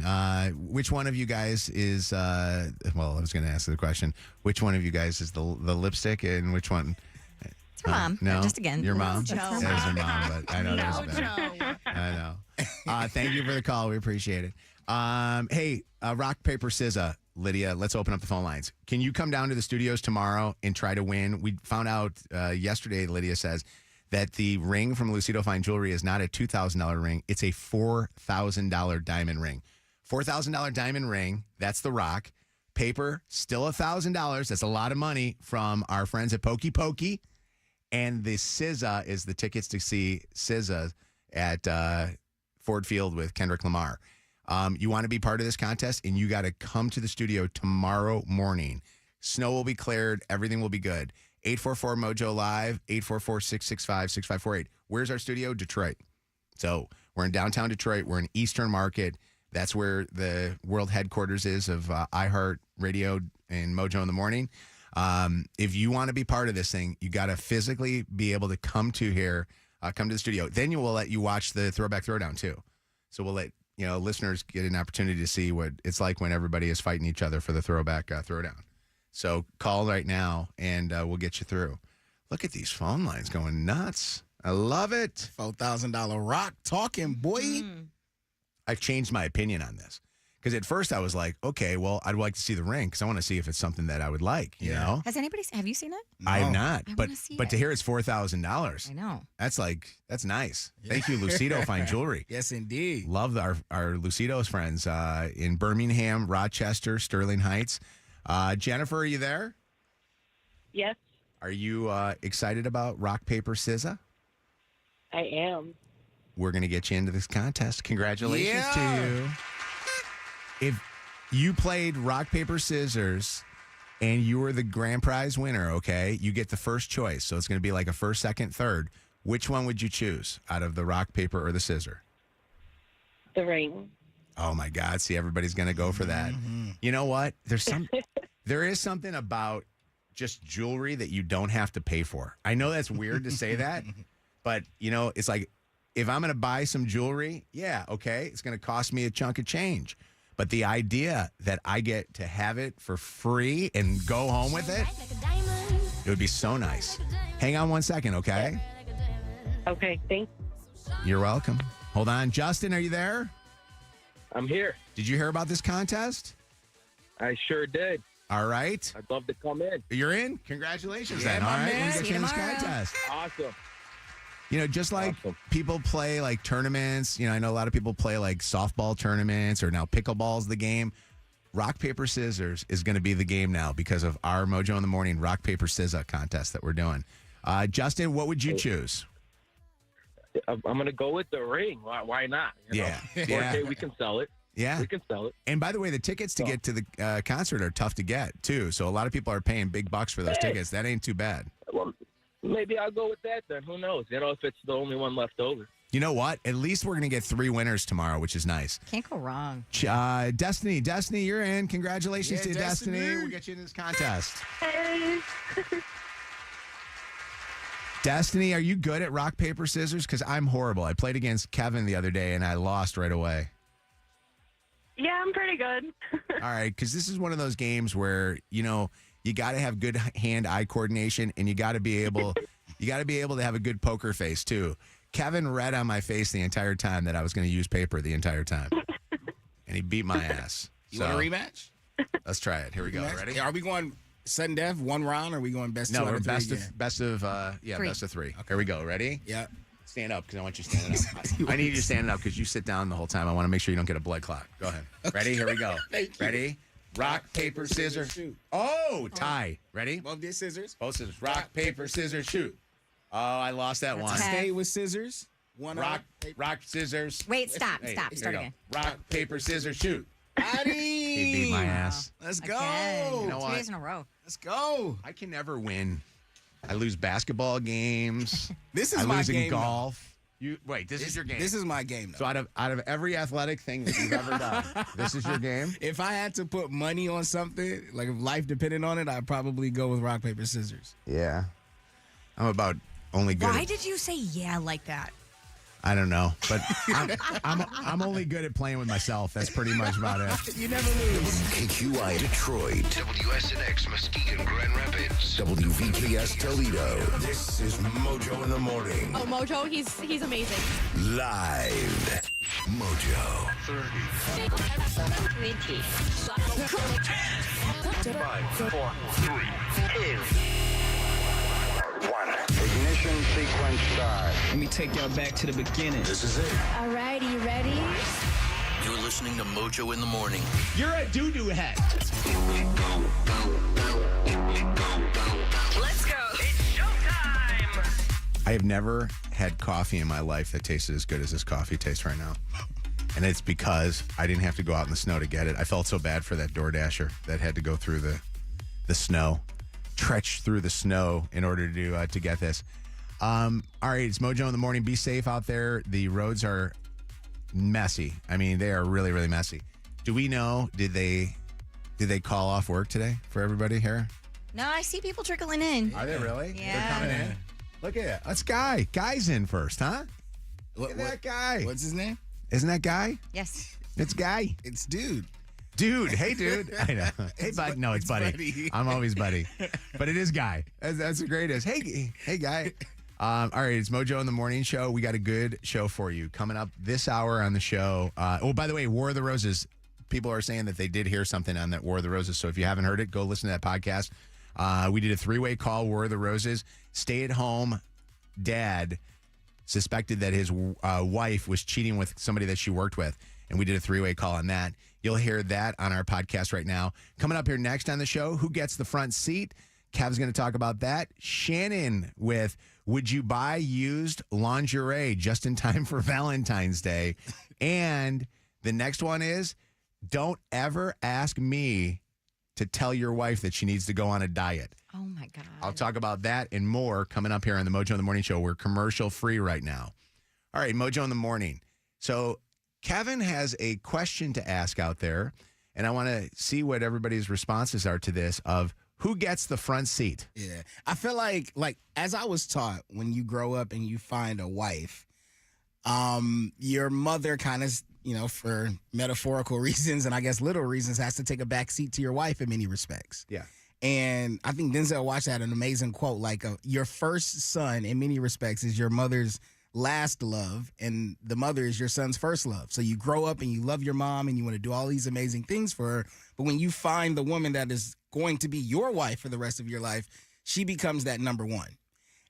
Which one of you guys is? Well, I was going to ask the question. Which one of you guys is the lipstick, and which one? It's her mom. No, Just again. Your mom. Mojo. That is her mom, but I know that was bad. Mojo. I know. Thank you for the call. We appreciate it. Hey, rock, paper, scissors. Lydia, let's open up the phone lines. Can you come down to the studios tomorrow and try to win? We found out yesterday, Lydia says, that the ring from Lucido Fine Jewelry is not a $2,000 ring. It's a $4,000 diamond ring. $4,000 diamond ring. That's the rock. Paper, still $1,000. That's a lot of money from our friends at Pokey Pokey. And the SZA is the tickets to see SZA at Ford Field with Kendrick Lamar. You want to be part of this contest, and you got to come to the studio tomorrow morning. Snow will be cleared. Everything will be good. 844-MOJO Live, 844-665-6548. Where's our studio? Detroit. So we're in downtown Detroit. We're in Eastern Market. That's where the world headquarters is of iHeart Radio and Mojo in the Morning. If you want to be part of this thing, you got to physically be able to come to here, come to the studio. Then we'll let you watch the Throwback Throwdown, too. So we'll let listeners get an opportunity to see what it's like when everybody is fighting each other for the Throwback Throwdown. So call right now, and we'll get you through. Look at these phone lines going nuts. I love it. $4,000 rock talking, boy. I've changed my opinion on this. Because at first I was like, okay, well, I'd like to see the ring because I want to see if it's something that I would like, you know? Have you seen it? No. I have not. I But wanna see but it. to hear it's $4,000. I know. That's nice. Thank you, Lucido Fine Jewelry. Yes, indeed. Love our Lucido's friends in Birmingham, Rochester, Sterling Heights. Jennifer, are you there? Yes, Are you excited about rock, paper, scissors? I am. We're going to get you into this contest. Congratulations to Yeah. you. If you played rock, paper, scissors and you were the grand prize winner, okay, you get the first choice. So it's going to be like a first, second, third. Which one would you choose out of the rock, paper, or the scissor? The ring. Oh, my God. See, everybody's going to go for that. You know what? There is something about just jewelry that you don't have to pay for. I know that's weird to say that, but, it's like if I'm going to buy some jewelry, yeah, okay, it's going to cost me a chunk of change. But the idea that I get to have it for free and go home with it, it would be so nice. Hang on one second, okay? Okay, thanks. You're welcome. Hold on. Justin, are you there? I'm here. Did you hear about this contest? I sure did. All right. I'd love to come in. You're in? Congratulations, Yeah, then. All my right. man. We'll get See you in you this tomorrow. contest. Awesome. Just like Awesome. people play like tournaments, I know a lot of people play like softball tournaments or now pickleball's the game. Rock, paper, scissors is going to be the game now because of our Mojo in the Morning rock, paper, scissors contest that we're doing. Justin, what would you choose? I'm going to go with the ring. Why not? Yeah. Okay, we can sell it. Yeah. We can sell it. And by the way, the tickets to get to the concert are tough to get too. So a lot of people are paying big bucks for those tickets. That ain't too bad. Well, maybe I'll go with that then. Who knows? If it's the only one left over. You know what? At least we're going to get 3 winners tomorrow, which is nice. Can't go wrong. Destiny, you're in. Congratulations to Destiny. We'll get you in this contest. Hey. Destiny, are you good at rock, paper, scissors? Because I'm horrible. I played against Kevin the other day, and I lost right away. Yeah, I'm pretty good. All right, because this is one of those games where, you got to have good hand-eye coordination, and you got to be able to have a good poker face, too. Kevin read on my face the entire time that I was going to use paper the entire time, and he beat my ass. You want a rematch? Let's try it. Here we go. Ready? Are we going sudden death, one round, or are we going best two? No, we're out of three best again? best of 3. Okay. Here we go. Ready? Yeah. Stand up because I want you standing up. I need you standing up because you sit down the whole time. I want to make sure you don't get a blood clot. Go ahead. Ready? Here we go. Ready? Rock, paper, scissors. Shoot. Oh, tie. Ready? Both did scissors. Both scissors. Rock, paper, scissors, shoot. Oh, I lost that one. Stay with scissors. Rock, scissors. Wait, stop. Hey, Start here we go. again. Rock, paper, scissors, shoot. Addy! He beat my ass. Let's go. Again. You know 2 what? days in a row. Let's go. I can never win. I lose basketball games. This is I my lose game. in golf. This is your game. This is my game. Though. So out of every athletic thing that you've ever done, this is your game? If I had to put money on something, like if life depended on it, I'd probably go with rock, paper, scissors. Yeah. I'm about only good. Why did you say yeah like that? I don't know, but I'm only good at playing with myself. That's pretty much about it. You never lose. KQI Detroit, WSNX Muskegon Grand Rapids, WVKS Toledo. This is Mojo in the Morning. Oh, Mojo, he's amazing. Live. Mojo. 30. 20. 5, 4, 3, 2, 1. Ignition sequence start. Let me take y'all back to the beginning. This is it. All right, are you ready? You're listening to Mojo in the Morning. You're a doo-doo head. Let's go. It's showtime. I have never had coffee in my life that tasted as good as this coffee tastes right now. And it's because I didn't have to go out in the snow to get it. I felt so bad for that DoorDasher that had to go through the snow, trudge through the snow in order to get this. All right, it's Mojo in the Morning. Be safe out there. The roads are messy. I mean, they are really, really messy. Do we know, did they call off work today for everybody here? No, I see people trickling in. Are they really? Yeah. They're coming in? Look at it. That's Guy. Guy's in first, huh? Look at that guy. What's his name? Isn't that Guy? Yes. It's Guy. It's Dude. Dude. Hey, dude. I know. Hey, bud. No, it's Buddy. Buddy. I'm always Buddy. But it is Guy. That's the greatest. Hey, Guy. All right, it's Mojo in the Morning Show. We got a good show for you coming up this hour on the show. By the way, War of the Roses. People are saying that they did hear something on that War of the Roses. So if you haven't heard it, go listen to that podcast. We did a 3-way call, War of the Roses. Stay-at-home dad suspected that his wife was cheating with somebody that she worked with, and we did a 3-way call on that. You'll hear that on our podcast right now. Coming up here next on the show, who gets the front seat? Kev's going to talk about that. Shannon with would you buy used lingerie just in time for Valentine's Day? And the next one is don't ever ask me to tell your wife that she needs to go on a diet. Oh, my God. I'll talk about that and more coming up here on the Mojo in the Morning Show. We're commercial free right now. All right, Mojo in the Morning. So Kevin has a question to ask out there, and I want to see what everybody's responses are to this of who gets the front seat. Yeah. I feel like as I was taught, when you grow up and you find a wife, your mother kind of, for metaphorical reasons and I guess little reasons, has to take a back seat to your wife in many respects. Yeah. And I think Denzel Washington had an amazing quote, your first son in many respects is your mother's last love, and the mother is your son's first love. So you grow up and you love your mom and you want to do all these amazing things for her. But when you find the woman that is going to be your wife for the rest of your life, she becomes that number one.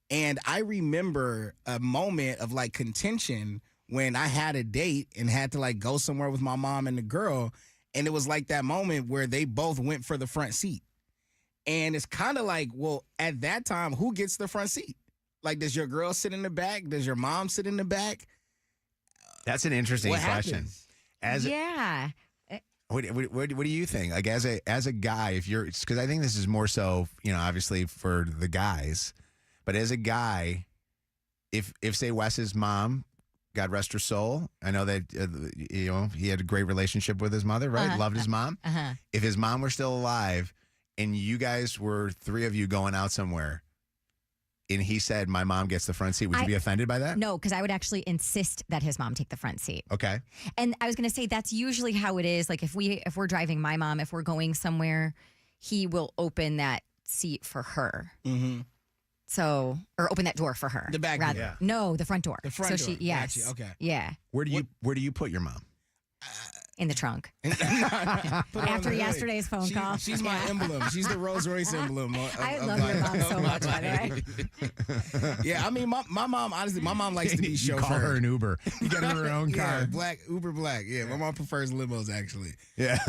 And I remember a moment of contention when I had a date and had to go somewhere with my mom and the girl. And it was that moment where they both went for the front seat. And it's kind of well, at that time, who gets the front seat? Does your girl sit in the back? Does your mom sit in the back? That's an interesting question. Yeah. What do you think? As a guy, if you're, because I think this is more so, obviously for the guys, but as a guy, if say Wes's mom, God rest her soul, I know that he had a great relationship with his mother, right? Loved his mom. If his mom were still alive, and you guys were 3 of you going out somewhere, and he said, my mom gets the front seat, would you be offended by that? No, because I would actually insist that his mom take the front seat. Okay. And I was going to say that's usually how it is. If we're driving my mom, if we're going somewhere, he will open that seat for her. Mm-hmm. So, or open that door for her. The back door. Yeah. No, the front door. The front door. Yes. Gotcha. Okay. Yeah. Where do you put your mom? In the trunk. After yesterday's phone call. She's my emblem. She's the Rolls Royce emblem. I love your mom so much, by the way. Yeah, I mean, my mom, honestly, my mom likes to be chauffeured. You call her an Uber. You got her own car. Yeah, Uber Black. Yeah, my mom prefers limos, actually. Yeah.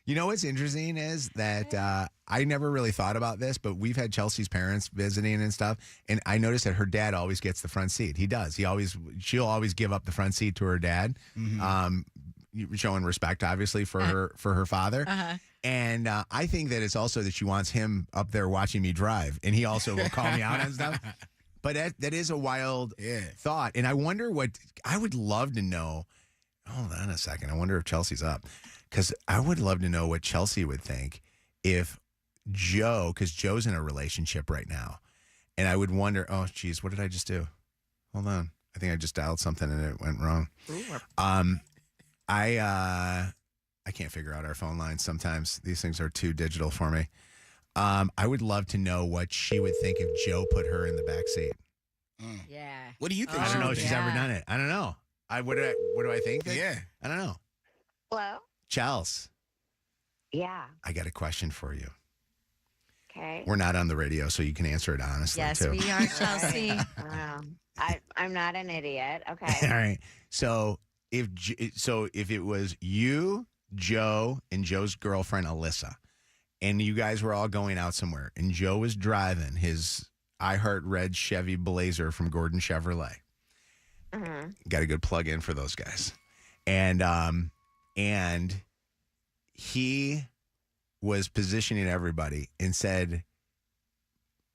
You know what's interesting is that I never really thought about this, but we've had Chelsea's parents visiting and stuff, and I noticed that her dad always gets the front seat. He does. She'll always give up the front seat to her dad, showing respect, obviously, for her father. And I think that it's also that she wants him up there watching me drive, and he also will call me out on stuff. But that is a wild thought, and I wonder what I would love to know. Hold on a second. I wonder if Chelsea's up. Because I would love to know what Chelsea would think if Joe, because Joe's in a relationship right now. And I would wonder, oh, geez, what did I just do? Hold on. I think I just dialed something and it went wrong. I can't figure out our phone lines sometimes. These things are too digital for me. I would love to know what she would think if Joe put her in the back seat. Yeah. What do you think? I don't know if she's Yeah. ever done it. I don't know. What do I think? Yeah. I don't know. Hello? Chels, Yeah. I got a question for you. Okay. We're not on the radio, so you can answer it honestly, Yes, too. we are, Chelsea. I'm not an idiot. Okay. All right. So if it was you, Joe, and Joe's girlfriend Alyssa, and you guys were all going out somewhere, and Joe was driving his I Heart Red Chevy Blazer from Gordon Chevrolet. Mm-hmm. Got a good plug in for those guys, and he was positioning everybody and said,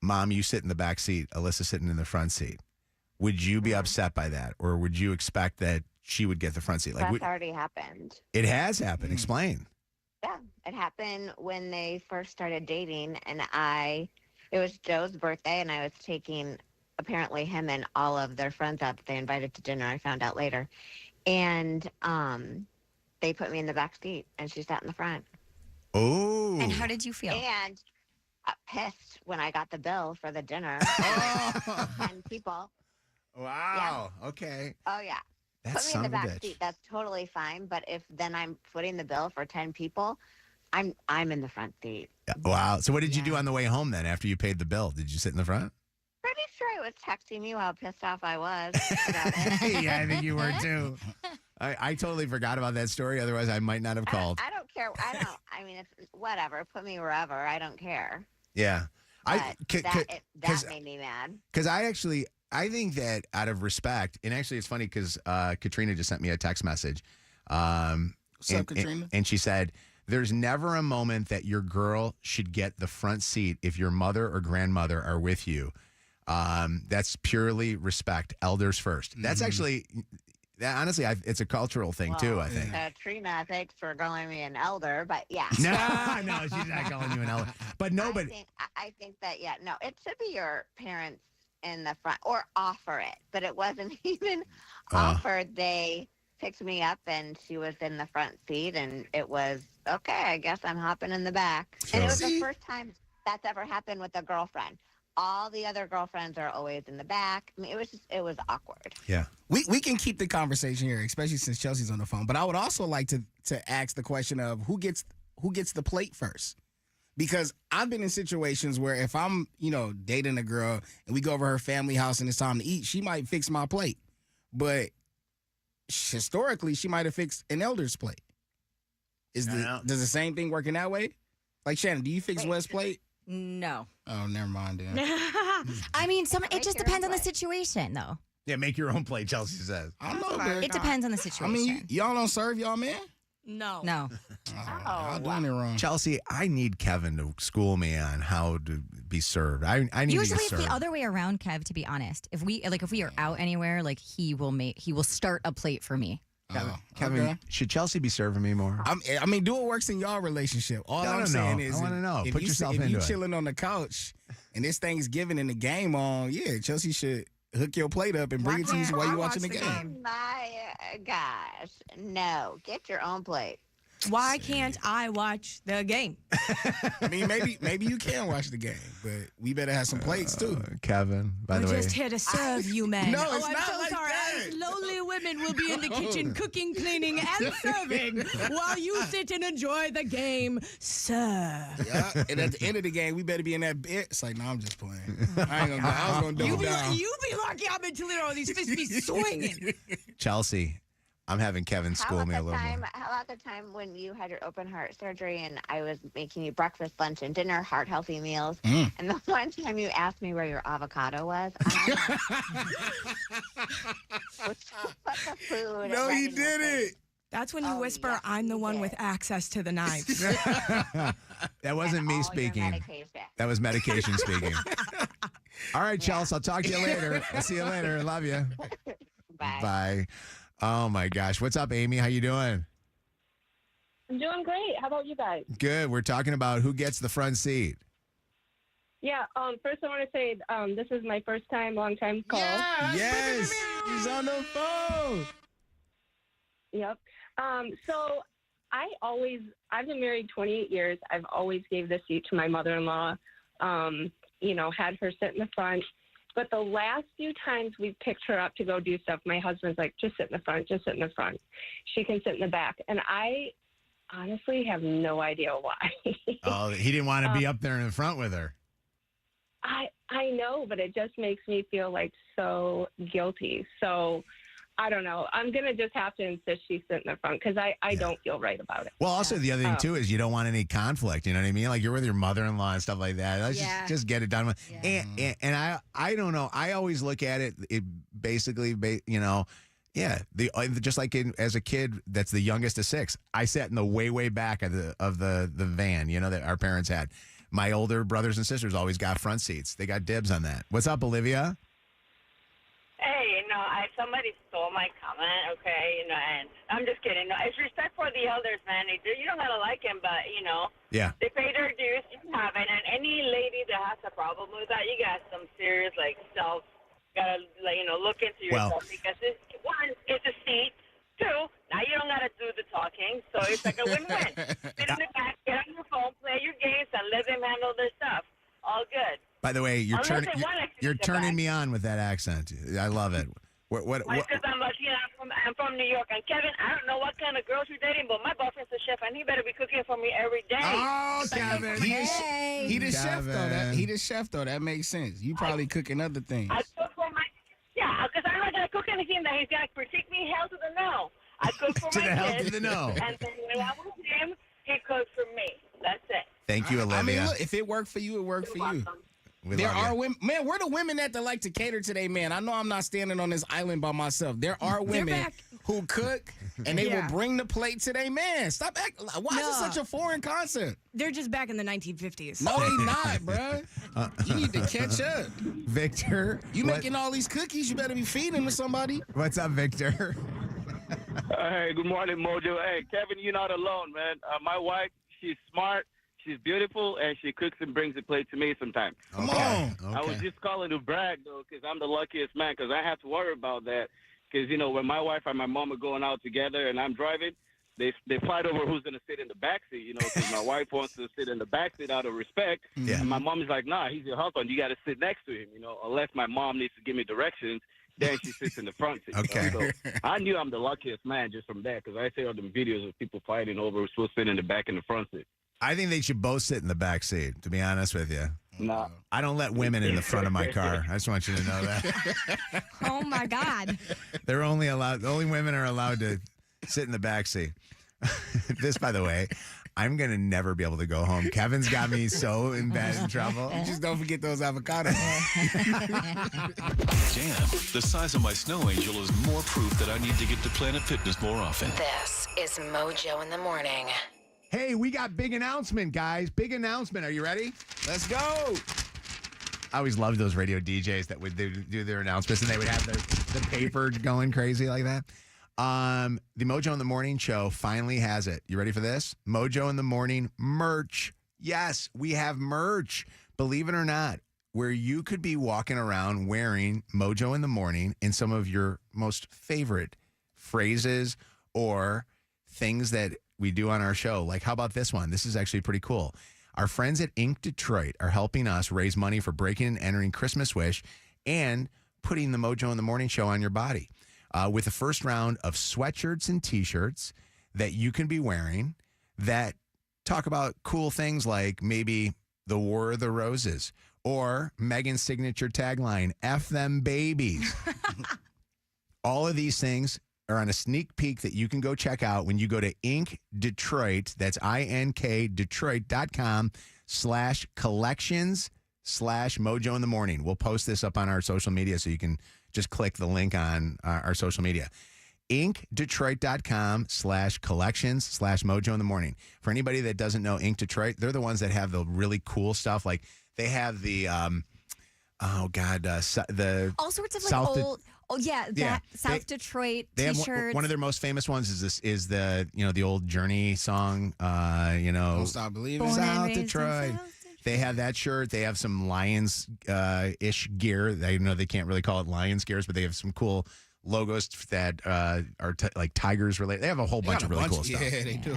"Mom, you sit in the back seat. Alyssa sitting in the front seat." Would you be upset by that, or would you expect that she would get the front seat? That's already happened. It has happened. Explain. Yeah, it happened when they first started dating, and it was Joe's birthday, and I was taking apparently him and all of their friends out that they invited to dinner. I found out later, and they put me in the back seat, and she sat in the front. Oh. And how did you feel? And pissed when I got the bill for the dinner. 10 people. Wow. Okay. Oh yeah. That Put me in son the of a back bitch. seat. That's totally fine. But if then I'm footing the bill for 10 people, I'm in the front seat. Wow. So what did you do on the way home then after you paid the bill? Did you sit in the front? Pretty sure I was texting you how pissed off I was. Yeah, I think you were too. I totally forgot about that story. Otherwise, I might not have called. I don't care. I mean, it's whatever. Put me wherever. I don't care. Yeah. But that made me mad. Because I think that out of respect, and actually it's funny because Katrina just sent me a text message. What's up, Katrina? And she said, there's never a moment that your girl should get the front seat if your mother or grandmother are with you. That's purely respect. Elders first. That's actually, honestly, it's a cultural thing too, I think. Trina, thanks for calling me an elder, but yeah. No, she's not calling you an elder. But no, but I think that, no, it should be your parents in the front or offer it, but it wasn't even offered. They picked me up and she was in the front seat and it was, okay, I guess I'm hopping in the back. And it was the first time that's ever happened with a girlfriend. All the other girlfriends are always in the back. I mean, it was awkward. Yeah. We can keep the conversation here, especially since Chelsea's on the phone. But I would also like to ask the question of who gets the plate first. Because I've been in situations where if I'm, dating a girl and we go over her family house and it's time to eat, she might fix my plate. But historically, she might have fixed an elder's plate. Does the same thing work in that way? Like, Shannon, do you fix Wes' plate? No. Oh, never mind then. I mean, it just depends on the situation, though. Yeah, make your own plate, Chelsea says. I know, but It depends on the situation. I mean, y'all don't serve y'all man? No. No. Y'all doing it wrong. Chelsea, I need Kevin to school me on how to be served. I need Usually to get it's served. the other way around, Kev, to be honest. If we are out anywhere, like he will start a plate for me. Kevin, okay. should Chelsea be serving me more? I mean, do what works in y'all relationship. All I'm saying is, I want to know. if Put you, yourself if into you it. chilling on the couch and this Thanksgiving and the game on, yeah, Chelsea should hook your plate up and bring it to you while you're watching the game. My gosh. No. Get your own plate. Why can't I watch the game? I mean, maybe you can watch the game, but we better have some plates too. Kevin, by the We're way. just here to serve you, man. No, oh, it's I'm not so like sorry. that. Lonely women will be in the kitchen cooking, cleaning, and serving while you sit and enjoy the game, sir. Yeah, and at the end of the game, we better be in that bit. It's like, no, I'm just playing. I ain't gonna. I was gonna double down. You be lucky I'm in Toledo. All these fists be swinging. Chelsea, I'm having Kevin school me a little more. How about the time when you had your open heart surgery and I was making you breakfast, lunch, and dinner, heart healthy meals, and the one time you asked me where your avocado was? Put the food. No, right he in your did face. it. That's when you whisper, I'm the one with access to the knife. That wasn't me All your speaking. medication. That was medication speaking. All right, Chelsea, I'll talk to you later. I'll see you later. Love you. Bye. Bye. Oh my gosh. What's up, Amy? How you doing? I'm doing great. How about you guys? Good. We're talking about who gets the front seat. Yeah. First, I want to say this is my first time, long time call. Yes, he's on the phone. Yep. So I've been married 28 years. I've always gave the seat to my mother-in-law. Had her sit in the front. But the last few times we've picked her up to go do stuff, my husband's like, just sit in the front, just sit in the front. She can sit in the back. And I honestly have no idea why. Oh, he didn't want to be up there in the front with her. I know, but it just makes me feel like so guilty. So I don't know. I'm going to just have to insist she sit in the front because I don't feel right about it. Well, also the other thing too is you don't want any conflict. You know what I mean? Like you're with your mother-in-law and stuff like that. Let's just get it done with. Yeah. And I don't know. I always look at it. It basically, just like as a kid, that's the youngest of six. I sat in the way back of the van. That our parents had. My older brothers and sisters always got front seats. They got dibs on that. What's up, Olivia? Hey, somebody stole my comment, okay, and I'm just kidding. No, it's respect for the elders, man. You don't gotta like him, but, Yeah. they paid their dues, you have it, and any lady that has a problem with that, you got some serious, gotta, look into yourself, because one, it's a seat. Two, now you don't gotta do the talking, so it's like a win-win. Sit in the back, get on your phone, play your games, and let them handle their stuff. All good. By the way, you're Unless turning they wanna you're sit turning back. me on with that accent. I love it. What Because I'm from New York. And Kevin, I don't know what kind of girls you're dating, but my boyfriend's a chef, and he better be cooking for me every day. Oh, Kevin. He the chef, though. Kevin. He the chef, though. That makes sense. You probably cooking other things. I cook for because I'm not going to cook anything that he's going to critique me hell to the no. I cook for To my the hell kids. to the no. And then when I'm with him, he cooks for me. That's it. Thank you, Olivia. I mean, look, if it worked for you, it worked for you. We There love you. are women, man. We're the women that like to cater today, man. I know I'm not standing on this island by myself. There are women who cook and they will bring the plate today, man. Stop acting. Why is it such a foreign concept? They're just back in the 1950s. No, they not, bruh. You need to catch up. Victor, You making all these cookies? You better be feeding them to somebody. What's up, Victor? Hey, good morning, Mojo. Hey, Kevin, you're not alone, man. My wife, she's smart, she's beautiful, and she cooks and brings the plate to me sometimes. Come on. I was just calling to brag, though, because I'm the luckiest man, because I have to worry about that. Because, when my wife and my mom are going out together and I'm driving, they fight over who's going to sit in the back seat, because my wife wants to sit in the back seat out of respect. Yeah. And my mom is like, nah, he's your husband. You got to sit next to him, unless my mom needs to give me directions. Then she sits in the front seat. Okay. So I knew I'm the luckiest man just from that, because I see all them videos of people fighting over who's supposed to sit in the back and the front seat. I think they should both sit in the back seat, to be honest with you. Nah. I don't let women in the front of my car. I just want you to know that. Oh my God. The only women are allowed to sit in the back seat. This, by the way, I'm going to never be able to go home. Kevin's got me so in trouble. Just don't forget those avocados. Damn, the size of my snow angel is more proof that I need to get to Planet Fitness more often. This is Mojo in the Morning. Hey, we got big announcement, guys. Big announcement. Are you ready? Let's go. I always loved those radio DJs that would do their announcements and they would have the paper going crazy like that. The Mojo in the Morning show finally has it. You ready for this? Mojo in the Morning merch. Yes, we have merch. Believe it or not, where you could be walking around wearing Mojo in the Morning in some of your most favorite phrases or things that we do on our show. Like, how about this one? This is actually pretty cool. Our friends at Ink Detroit are helping us raise money for breaking and entering Christmas Wish and putting the Mojo in the Morning show on your body with the first round of sweatshirts and T-shirts that you can be wearing that talk about cool things like maybe the War of the Roses or Meaghan's signature tagline, F them babies. All of these things are on a sneak peek that you can go check out when you go to Ink Detroit. That's INK Detroit.com/collections/Mojo in the Morning. We'll post this up on our social media so you can just click the link on our social media. InkDetroit.com/collections/Mojo in the Morning. For anybody that doesn't know Ink Detroit, they're the ones that have the really cool stuff. Like they have the, the all sorts of like South old. South Detroit They have T-shirts. one of their most famous ones is the the old Journey song. Don't Stop Believing. South Detroit. They have that shirt. They have some Lions ish gear. I know they can't really call it Lions gears, but they have some cool logos that are like Tigers related. They have a whole bunch of really cool stuff. Yeah, they do.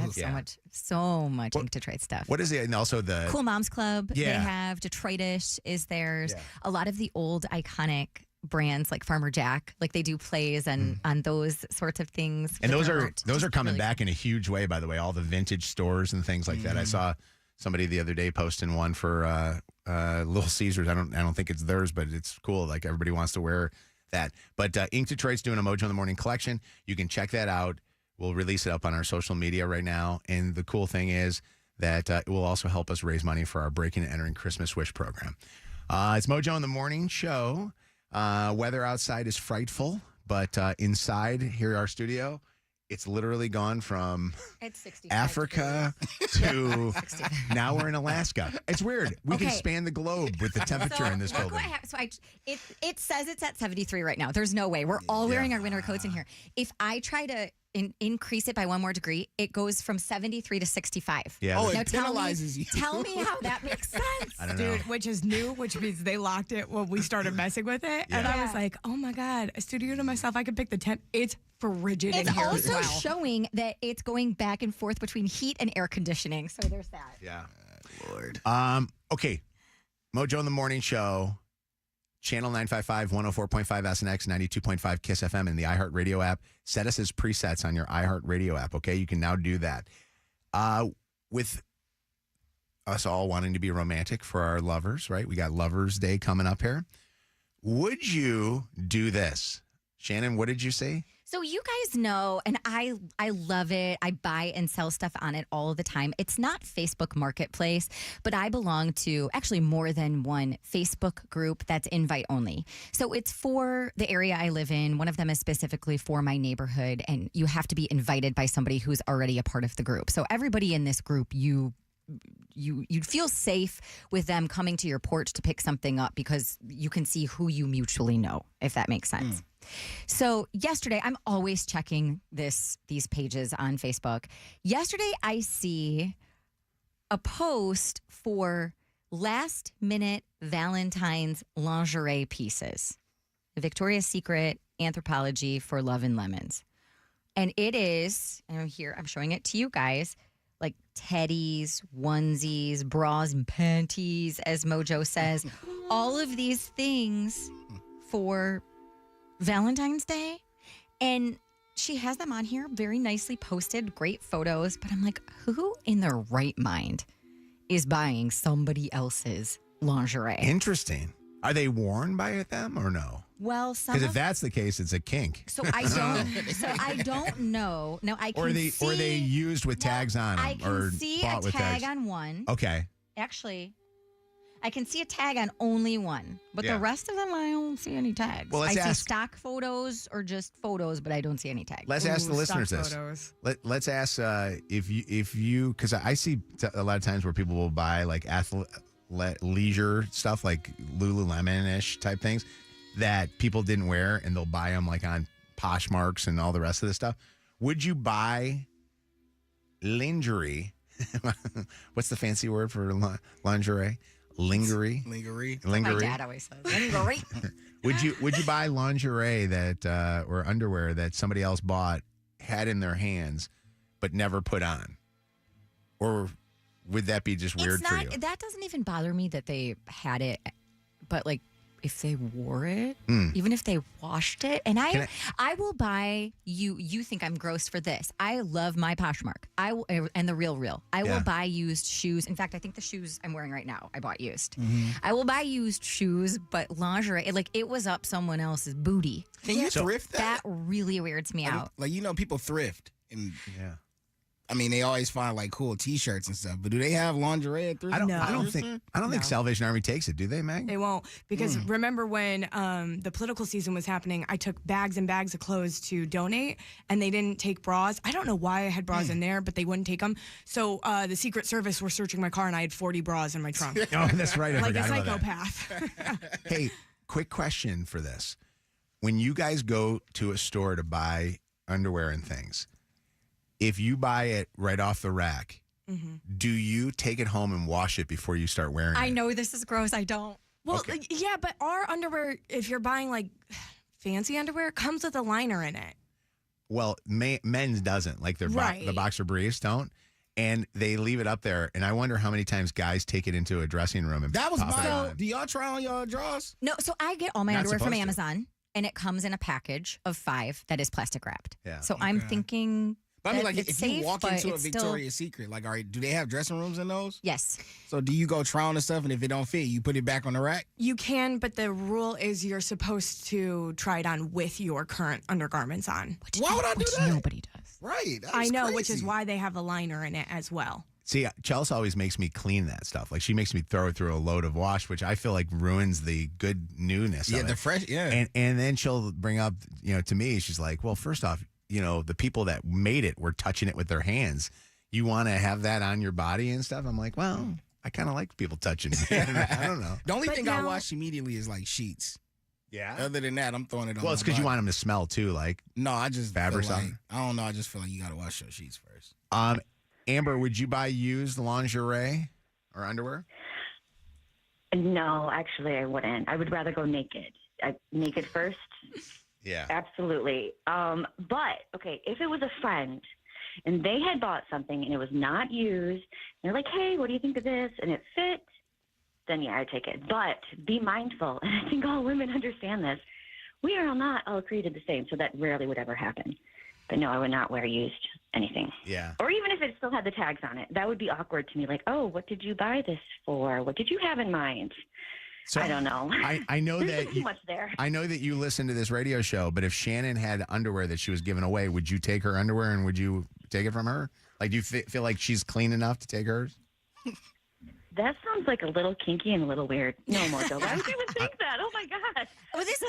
So much Ink Detroit stuff. What is it? And also the Cool Moms Club. Yeah. They have Detroitish is theirs. Yeah. A lot of the old iconic brands like Farmer Jack, like they do plays and on those sorts of things. And with those their are art. those are Just coming really back in a huge way, by the way. All the vintage stores and things like that. I saw somebody the other day posting one for Little Caesars. I don't think it's theirs, but it's cool. Like everybody wants to wear that. But Ink Detroit's doing a Mojo in the Morning collection. You can check that out. We'll release it up on our social media right now. And the cool thing is that it will also help us raise money for our Breaking and Entering Christmas Wish program. It's Mojo in the Morning show. Weather outside is frightful, but inside here at our studio, it's literally gone from Africa to now we're in Alaska. It's weird. We can span the globe with the temperature in this building. It says it's at 73 right now. There's no way. We're all wearing our winter coats in here. If I try to increase it by 1 more degree, it goes from 73 to 65. Yeah. Now it penalizes you. Tell me how that makes sense. I don't know. Dude, which is new, which means they locked it when we started messing with it. And I was like, oh my God, a studio to myself, I could pick the temp. It's frigid in It's here also as well. showing that it's going back and forth between heat and air conditioning. So there's that. Yeah. Lord. Okay. Mojo in the Morning show. Channel 955, 104.5 SNX, 92.5 KISS FM, and the iHeartRadio app. Set us as presets on your iHeartRadio app, okay? You can now do that. With us all wanting to be romantic for our lovers, right? We got Lovers Day coming up here. Would you do this? Shannon, what did you say? So you guys know, and I love it. I buy and sell stuff on it all the time. It's not Facebook Marketplace, but I belong to actually more than one Facebook group that's invite only. So it's for the area I live in. One of them is specifically for my neighborhood, and you have to be invited by somebody who's already a part of the group. So everybody in this group, you'd feel safe with them coming to your porch to pick something up because you can see who you mutually know, if that makes sense. So yesterday, I'm always checking these pages on Facebook. Yesterday, I see a post for last minute Valentine's lingerie pieces. Victoria's Secret Anthropology for Love and Lemons. And it is, and here I'm showing it to you guys, like teddies, onesies, bras and panties, as Mojo says. All of these things for Valentine's Day. And she has them on here very nicely posted, great photos. But I'm like, who in their right mind is buying somebody else's lingerie? Are they worn by them or no? Well, some Because if that's the case, it's a kink. So I don't know. Now I can Or are they used with tags on them? I can or see bought a with tag tags? on one. Okay. Actually, I can see a tag on only one, but Yeah. the rest of them I don't see any tags. Well, let's I see ask- stock photos or just photos, but I don't see any tags. Let's ask the listeners this. Let's ask if you because I see a lot of times where people will buy like leisure stuff like Lululemon-ish type things that people didn't wear, and they'll buy them like on Poshmarks and all the rest of this stuff. Would you buy lingerie? What's the fancy word for lingerie? Lingerie. My dad always says lingerie. Would you buy lingerie that or underwear that somebody else bought, had in their hands, but never put on? Or would that be just weird for you? That doesn't even bother me that they had it, but like if they wore it, even if they washed it, and I will buy you. You think I'm gross for this? I love my Poshmark. I will, and the Real. I will buy used shoes. In fact, I think the shoes I'm wearing right now I bought used. I will buy used shoes, but lingerie, like it was up someone else's booty. Can you thrift that? That really weirds me out. Like people thrift, and I mean, they always find like cool T-shirts and stuff. But do they have lingerie at thrift? I don't think Salvation Army takes it. Do they, Meg? They won't, because remember when the political season was happening, I took bags and bags of clothes to donate, and they didn't take bras. I don't know why I had bras in there, but they wouldn't take them. So the Secret Service were searching my car, and I had 40 bras in my trunk. Oh, that's right. I like a forgot about that. psychopath. Hey, quick question for this. When you guys go to a store to buy underwear and things, if you buy it right off the rack, Do you take it home and wash it before you start wearing I it? know this is gross. I don't. Well, Okay. yeah, but our underwear, if you're buying like fancy underwear, comes with a liner in it. Well, men's doesn't. Like the Right. boxer briefs don't. And they leave it up there. And I wonder how many times guys take it into a dressing room and That was pop it my. on. Do y'all try on y'all drawers? No, so I get all my Not underwear from supposed to. Amazon, and it comes in a package of 5 that is plastic wrapped. Yeah. So I'm thinking. But I mean, that like, it's if safe, you walk but into a it's still- Victoria's Secret, like, all right, do they have dressing rooms in those? Yes. So do you go try on the stuff, and if it don't fit, you put it back on the rack? You can, but the rule is you're supposed to try it on with your current undergarments on. Why would I do that? Nobody does. Right. I know, which is why they have a liner in it as well. See, Chelsea always makes me clean that stuff. Like she makes me throw it through a load of wash, which I feel like ruins the good newness. Yeah, of the it. fresh. Yeah. And then she'll bring up, to me, she's like, well, first off, the people that made it were touching it with their hands. You want to have that on your body and stuff? I'm like, well, I kind of like people touching me. I don't know. The only But thing I now- wash immediately is like sheets. Yeah. Other than that, I'm throwing it on. Well, it's my because you body. want them to smell too, like No, I just Fab or feel like, something? I don't know. I just feel like you got to wash your sheets first. Amber, would you buy used lingerie or underwear? No, actually, I wouldn't. I would rather go naked. Naked first. Yeah. Absolutely. But okay, if it was a friend and they had bought something and it was not used, they're like, "Hey, what do you think of this?" and it fit, then yeah, I'd take it. But be mindful, and I think all women understand this. We are not all created the same, so that rarely would ever happen. But no, I would not wear used anything. Yeah. Or even if it still had the tags on it, that would be awkward to me. Like, oh, what did you buy this for? What did you have in mind? So I don't know. I know There's that just too much there. I know that you listen to this radio show, but if Shannon had underwear that she was giving away, would you take her underwear and would you take it from her? Like, do you feel like she's clean enough to take hers? That sounds like a little kinky and a little weird. No, Mojo. Why would you even think that? Oh my God. Well, this,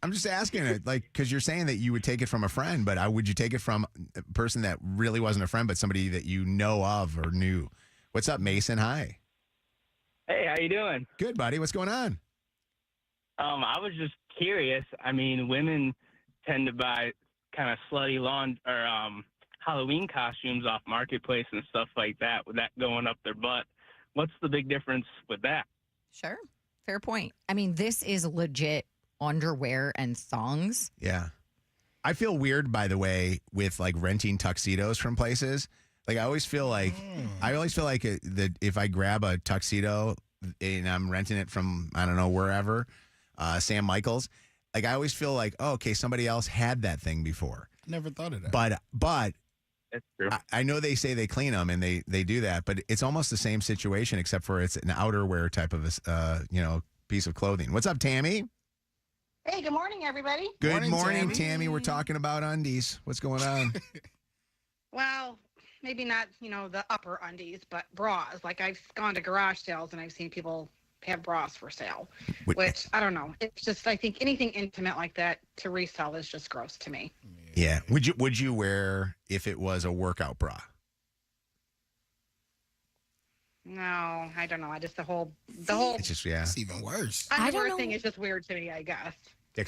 I'm just asking it, like, because you're saying that you would take it from a friend, but would you take it from a person that really wasn't a friend, but somebody that you know of or knew? What's up, Mason? Hi. Hey, how you doing? Good, buddy. What's going on? I was just curious. I mean, women tend to buy kind of slutty lawn or Halloween costumes off Marketplace and stuff like that, with that going up their butt. What's the big difference with that? Sure. Fair point. I mean, this is legit underwear and thongs. Yeah. I feel weird, by the way, with like renting tuxedos from places. Like I always feel like that if I grab a tuxedo and I'm renting it from, I don't know, wherever, Sam Michaels, like I always feel like, oh, okay, somebody else had that thing before. Never thought of that. But That's true. I know they say they clean them and they do that, but it's almost the same situation except for it's an outerwear type of piece of clothing. What's up, Tammy? Hey, good morning, everybody. Good morning, Tammy. We're talking about undies. What's going on? Well, maybe not, the upper undies, but bras. Like I've gone to garage sales and I've seen people have bras for sale, which I don't know. It's just, I think anything intimate like that to resell is just gross to me. Yeah. Would you wear if it was a workout bra? No, I don't know. I just the whole It's just It's even worse. underwear thing is just weird to me, I guess.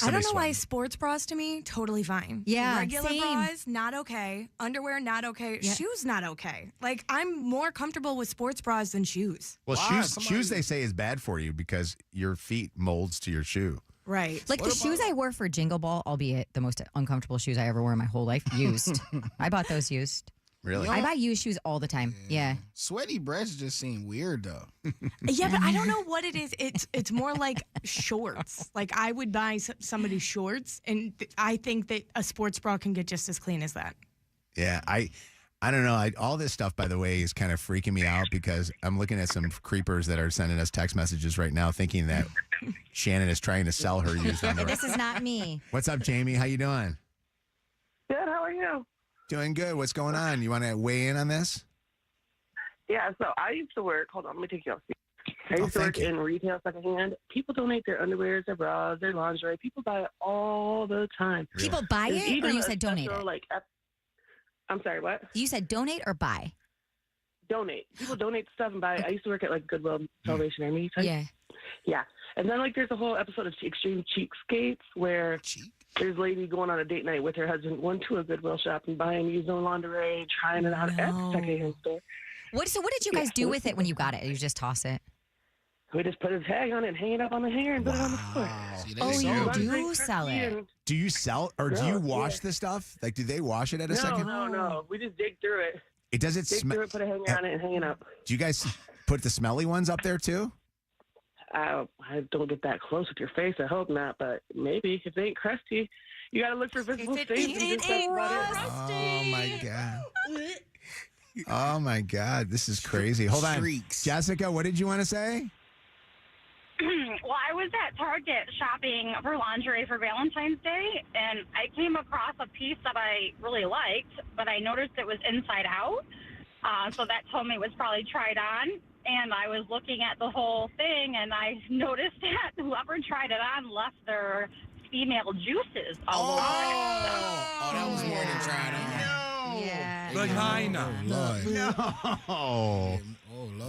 I don't know why sports bras to me, totally fine. Yeah, Regular same. bras, not okay. Underwear, not okay. Yeah. Shoes, not okay. Like, I'm more comfortable with sports bras than shoes. Well, shoes they say is bad for you because your feet molds to your shoe. Right. Like the shoes I wore for Jingle Ball, albeit the most uncomfortable shoes I ever wore in my whole life, used. I bought those used. Really? I buy used shoes all the time. Yeah. Sweaty breasts just seem weird though. Yeah, but I don't know what it is. It's more like shorts. Like I would buy somebody's shorts, and I think that a sports bra can get just as clean as that. Yeah, I don't know. All this stuff, by the way, is kind of freaking me out because I'm looking at some creepers that are sending us text messages right now thinking that Shannon is trying to sell her used underwear. This is not me. What's up, Jamie? How you doing? Good. How are you? Doing good. What's going on? You want to weigh in on this? Yeah. So I used to work. Hold on. Let me take you off. I used to work in retail secondhand. People donate their underwear, their bras, their lingerie. People buy it all the time. People buy There's it, or even you a said donate special, it? I'm sorry, what? You said donate or buy? Donate. People donate stuff and buy it. I used to work at like Goodwill, Salvation Army type. Yeah. Yeah. And then like there's a whole episode of Extreme Cheapskates where There's a lady going on a date night with her husband, went to a Goodwill shop and buying used own lingerie, trying it out at the secondhand store. So what did you guys do with it when you got it? You just toss it? We just put a tag on it and hang it up on the hanger and put it on the floor. You do sell it. Do you sell or do you wash the stuff? Like, do they wash it at a second? No. We just dig through it. Does it dig smell? through it, put a hanger on it, and hang it up. Do you guys put the smelly ones up there too? I don't get that close with your face. I hope not, but maybe if they ain't crusty, you got to look for visible stains. Oh my god! Oh my god! This is crazy. Hold on, Jessica. What did you want to say? Well, I was at Target shopping for lingerie for Valentine's Day, and I came across a piece that I really liked, but I noticed it was inside out. So that told me it was probably tried on. And I was looking at the whole thing, and I noticed that whoever tried it on left their female juices all over it. Oh, that was more than tried on. No. Yeah. Vagina. No.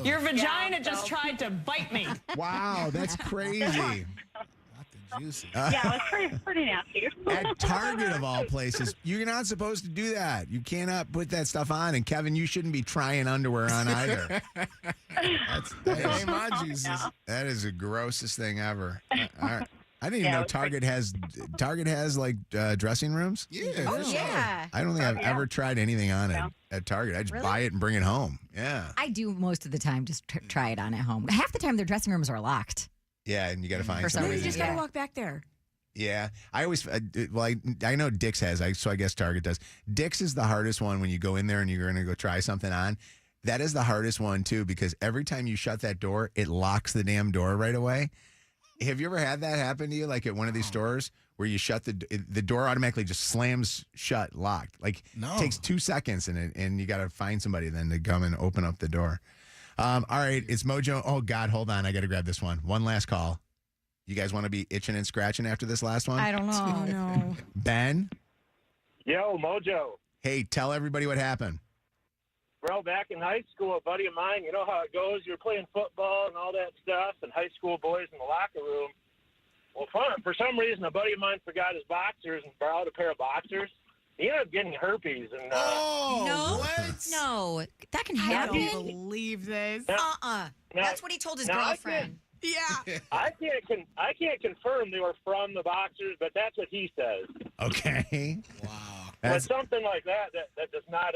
Your vagina just tried to bite me. Wow, that's crazy. Yeah, it was pretty nasty. At Target of all places, you're not supposed to do that. You cannot put that stuff on. And Kevin, you shouldn't be trying underwear on either. That ain't my juices. That is the grossest thing ever. I didn't even know Target has like dressing rooms. Yeah. Oh, yeah. I don't think I've ever tried anything on it at Target. I just buy it and bring it home. Yeah. I do most of the time just try it on at home. Half the time their dressing rooms are locked. Yeah, and you got to find No, somebody. you just got to walk back there. Yeah, I always I know Dick's has, so I guess Target does. Dick's is the hardest one when you go in there and you're going to go try something on. That is the hardest one too because every time you shut that door, it locks the damn door right away. Have you ever had that happen to you, like at one of these stores where you shut the door automatically just slams shut, locked? Like takes 2 seconds and you got to find somebody then to come and open up the door. All right, it's Mojo. Oh God, hold on, I got to grab this one. One last call. You guys want to be itching and scratching after this last one? I don't know. No. Ben? Yo, Mojo. Hey, tell everybody what happened. Bro, back in high school, a buddy of mine, you know how it goes. You're playing football and all that stuff, and high school boys in the locker room. Well, for some reason, a buddy of mine forgot his boxers and borrowed a pair of boxers. He ended up getting herpes. And No, that can happen. I don't believe this. That's what he told his girlfriend. Yeah. I can't confirm they were from the boxers, but that's what he says. Okay. Wow. But something like that does not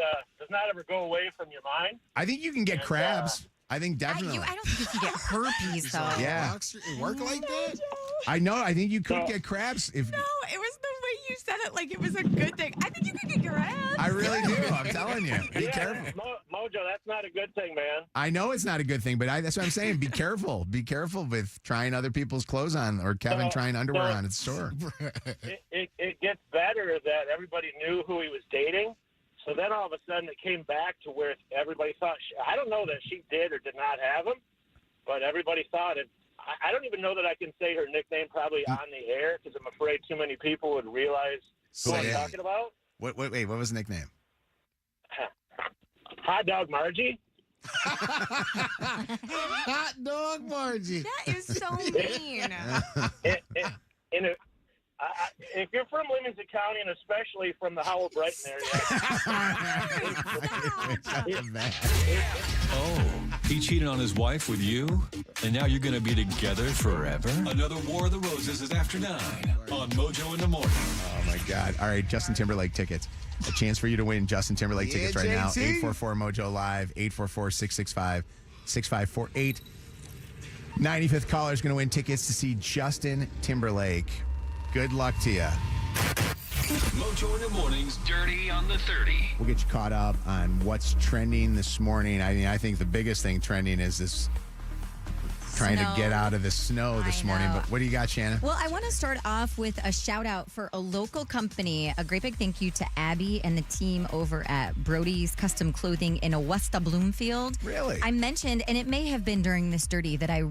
ever go away from your mind. I think you can get crabs. I think definitely. I don't think you can get herpes though. Yeah. It work like that? I know. I think you could get crabs if. No, it was the way you said it like it was a good thing. I think you could get crabs. I really do. I'm telling you. Be careful. Mojo, that's not a good thing, man. I know it's not a good thing, but that's what I'm saying. Be careful. Be careful with trying other people's clothes on or Kevin trying underwear on at the store. It gets better that everybody knew who he was dating. So then all of a sudden it came back to where everybody thought, I don't know that she did or did not have him, but everybody thought it. I don't even know that I can say her nickname probably on the air because I'm afraid too many people would realize who I'm talking about. Wait, what was the nickname? Hot Dog Margie. Hot Dog Margie. That is so mean. If you're from Livingston County and especially from the Howell Brighton area. Oh, he cheated on his wife with you? And now you're going to be together forever? Another War of the Roses is after 9 on Mojo in the Morning. Oh, my God. All right, Justin Timberlake tickets. A chance for you to win Justin Timberlake tickets right now. 844-MOJO Live, 844-665-6548. 95th caller is going to win tickets to see Justin Timberlake. Good luck to you. Mojo in the Morning's Dirty on the 30. We'll get you caught up on what's trending this morning. I mean, I think the biggest thing trending is this trying to get out of the snow this morning. But what do you got, Shannon? Well, I want to start off with a shout out for a local company. A great big thank you to Abby and the team over at Brody's Custom Clothing in Augusta Bloomfield. Really? I mentioned, and it may have been during this Dirty, that I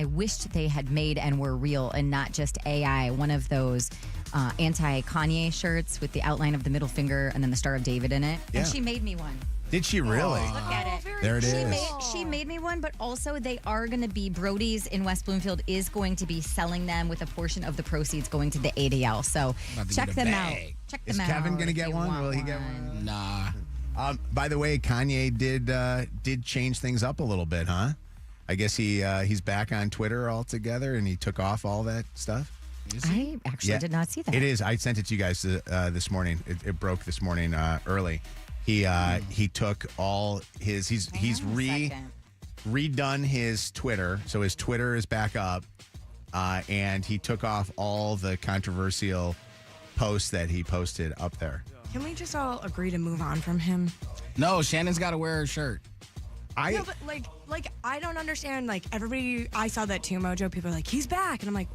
wished they had made and were real and not just AI, one of those anti-Kanye shirts with the outline of the middle finger and then the Star of David in it. Yeah. And she made me one. Did she really? Look at it. There it she is. She made me one, but also they are going to be, Brody's in West Bloomfield is going to be selling them with a portion of the proceeds going to the ADL. So About to check get a them out. bag. Check Is them out. Kevin going to if get you one? want Will he get one? Nah. By the way, Kanye did change things up a little bit, huh? I guess he's back on Twitter altogether, and he took off all that stuff. I actually did not see that. It is. I sent it to you guys this morning. It broke this morning early. He took all his. He's redone his Twitter, so his Twitter is back up, and he took off all the controversial posts that he posted up there. Can we just all agree to move on from him? No, Shannon's got to wear her shirt. No, but like I don't understand. Like everybody, I saw that too, Mojo. People are like, he's back, and I'm like,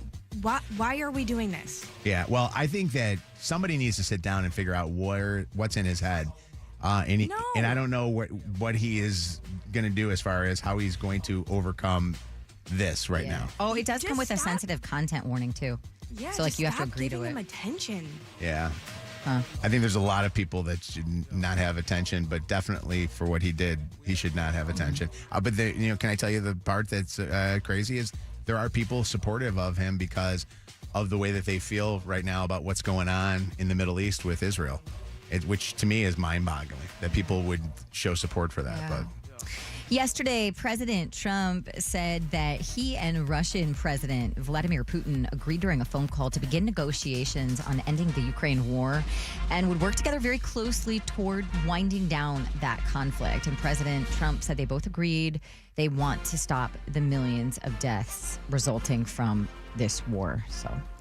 why are we doing this? Yeah, well, I think that somebody needs to sit down and figure out what's in his head, and I don't know what he is going to do as far as how he's going to overcome this right now. Oh, it does come with a sensitive content warning too. Yeah, so like you have to stop agree to giving it. him attention. Yeah. I think there's a lot of people that should not have attention, but definitely for what he did, he should not have attention. But can I tell you the part that's crazy is there are people supportive of him because of the way that they feel right now about what's going on in the Middle East with Israel, which to me is mind-boggling that people would show support for that. Yeah. But Yesterday, President Trump said that he and Russian President Vladimir Putin agreed during a phone call to begin negotiations on ending the Ukraine war and would work together very closely toward winding down that conflict. And President Trump said they both agreed they want to stop the millions of deaths resulting from this war.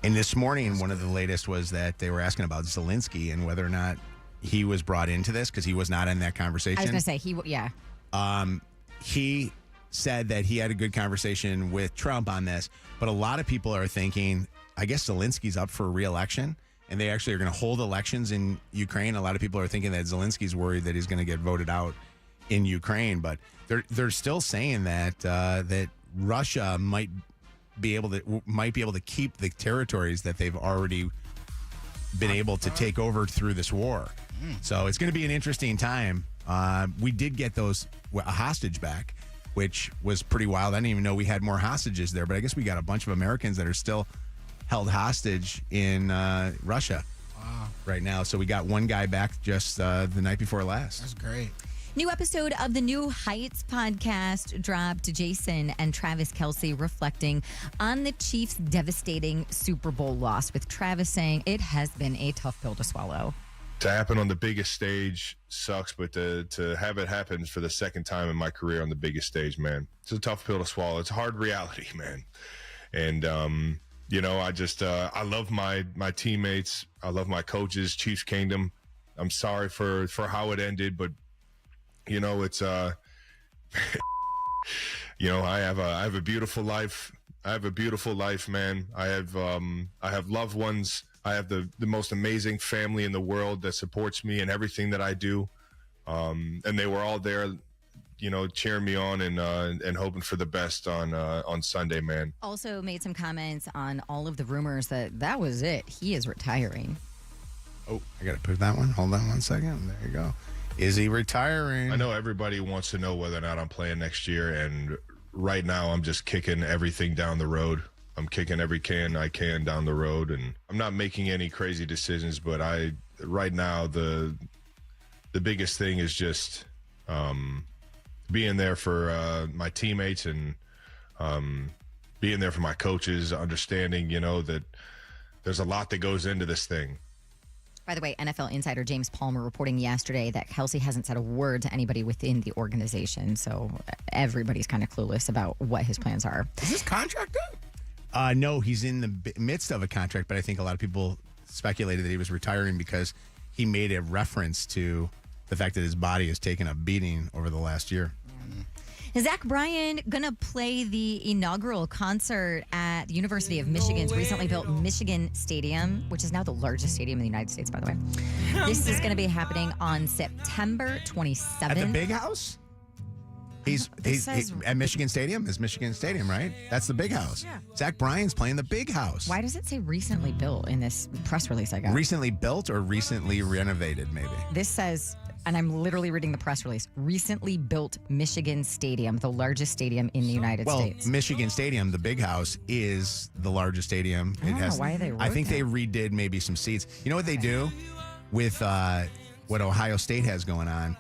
And this morning, one of the latest was that they were asking about Zelensky and whether or not he was brought into this because he was not in that conversation. I was going to say, he said that he had a good conversation with Trump on this, but a lot of people are thinking, I guess Zelensky's up for re-election, and they actually are going to hold elections in Ukraine. A lot of people are thinking that Zelensky's worried that he's going to get voted out in Ukraine, but they're still saying that that Russia might be able to keep the territories that they've already been able to take over through this war. So it's going to be an interesting time. We did get a hostage back, which was pretty wild. I didn't even know we had more hostages there, but I guess we got a bunch of Americans that are still held hostage in Russia right now. So we got one guy back just the night before last. That's great. New episode of the New Heights podcast dropped. Jason and Travis Kelce reflecting on the Chiefs' devastating Super Bowl loss, with Travis saying it has been a tough pill to swallow. To happen on the biggest stage sucks, but to have it happen for the second time in my career on the biggest stage, man, it's a tough pill to swallow. It's a hard reality, man. And, I love my teammates. I love my coaches, Chiefs Kingdom. I'm sorry for how it ended, but, it's, I have a beautiful life. I have a beautiful life, man. I have loved ones. I have the most amazing family in the world that supports me in everything that I do. And they were all there, cheering me on and hoping for the best on Sunday, man. Also made some comments on all of the rumors that was it. He is retiring. Oh, I got to put that one. Hold on one second. There you go. Is he retiring? I know everybody wants to know whether or not I'm playing next year. And right now I'm just kicking everything down the road. I'm kicking every can I can down the road, and I'm not making any crazy decisions, but right now the biggest thing is just being there for my teammates and being there for my coaches, understanding, that there's a lot that goes into this thing. By the way, NFL insider James Palmer reporting yesterday that Kelce hasn't said a word to anybody within the organization, so everybody's kind of clueless about what his plans are. Is this contract up? No, he's in the midst of a contract, but I think a lot of people speculated that he was retiring because he made a reference to the fact that his body has taken a beating over the last year. Zach Bryan gonna play the inaugural concert at the University of Michigan's recently built Michigan Stadium, which is now the largest stadium in the United States, by the way. This is gonna be happening on September 27th. At the Big House? He's at Michigan Stadium. Is Michigan Stadium, right? That's the Big House. Yeah. Zach Bryan's playing the Big House. Why does it say recently built in this press release I got? Recently built or recently renovated, maybe? This says and I'm literally reading the press release, recently built Michigan Stadium, the largest stadium in the United States. Michigan Stadium, the big house, is the largest stadium. I don't know why they wrote I think that. they redid maybe some seats. You know what they do with what Ohio State has going on?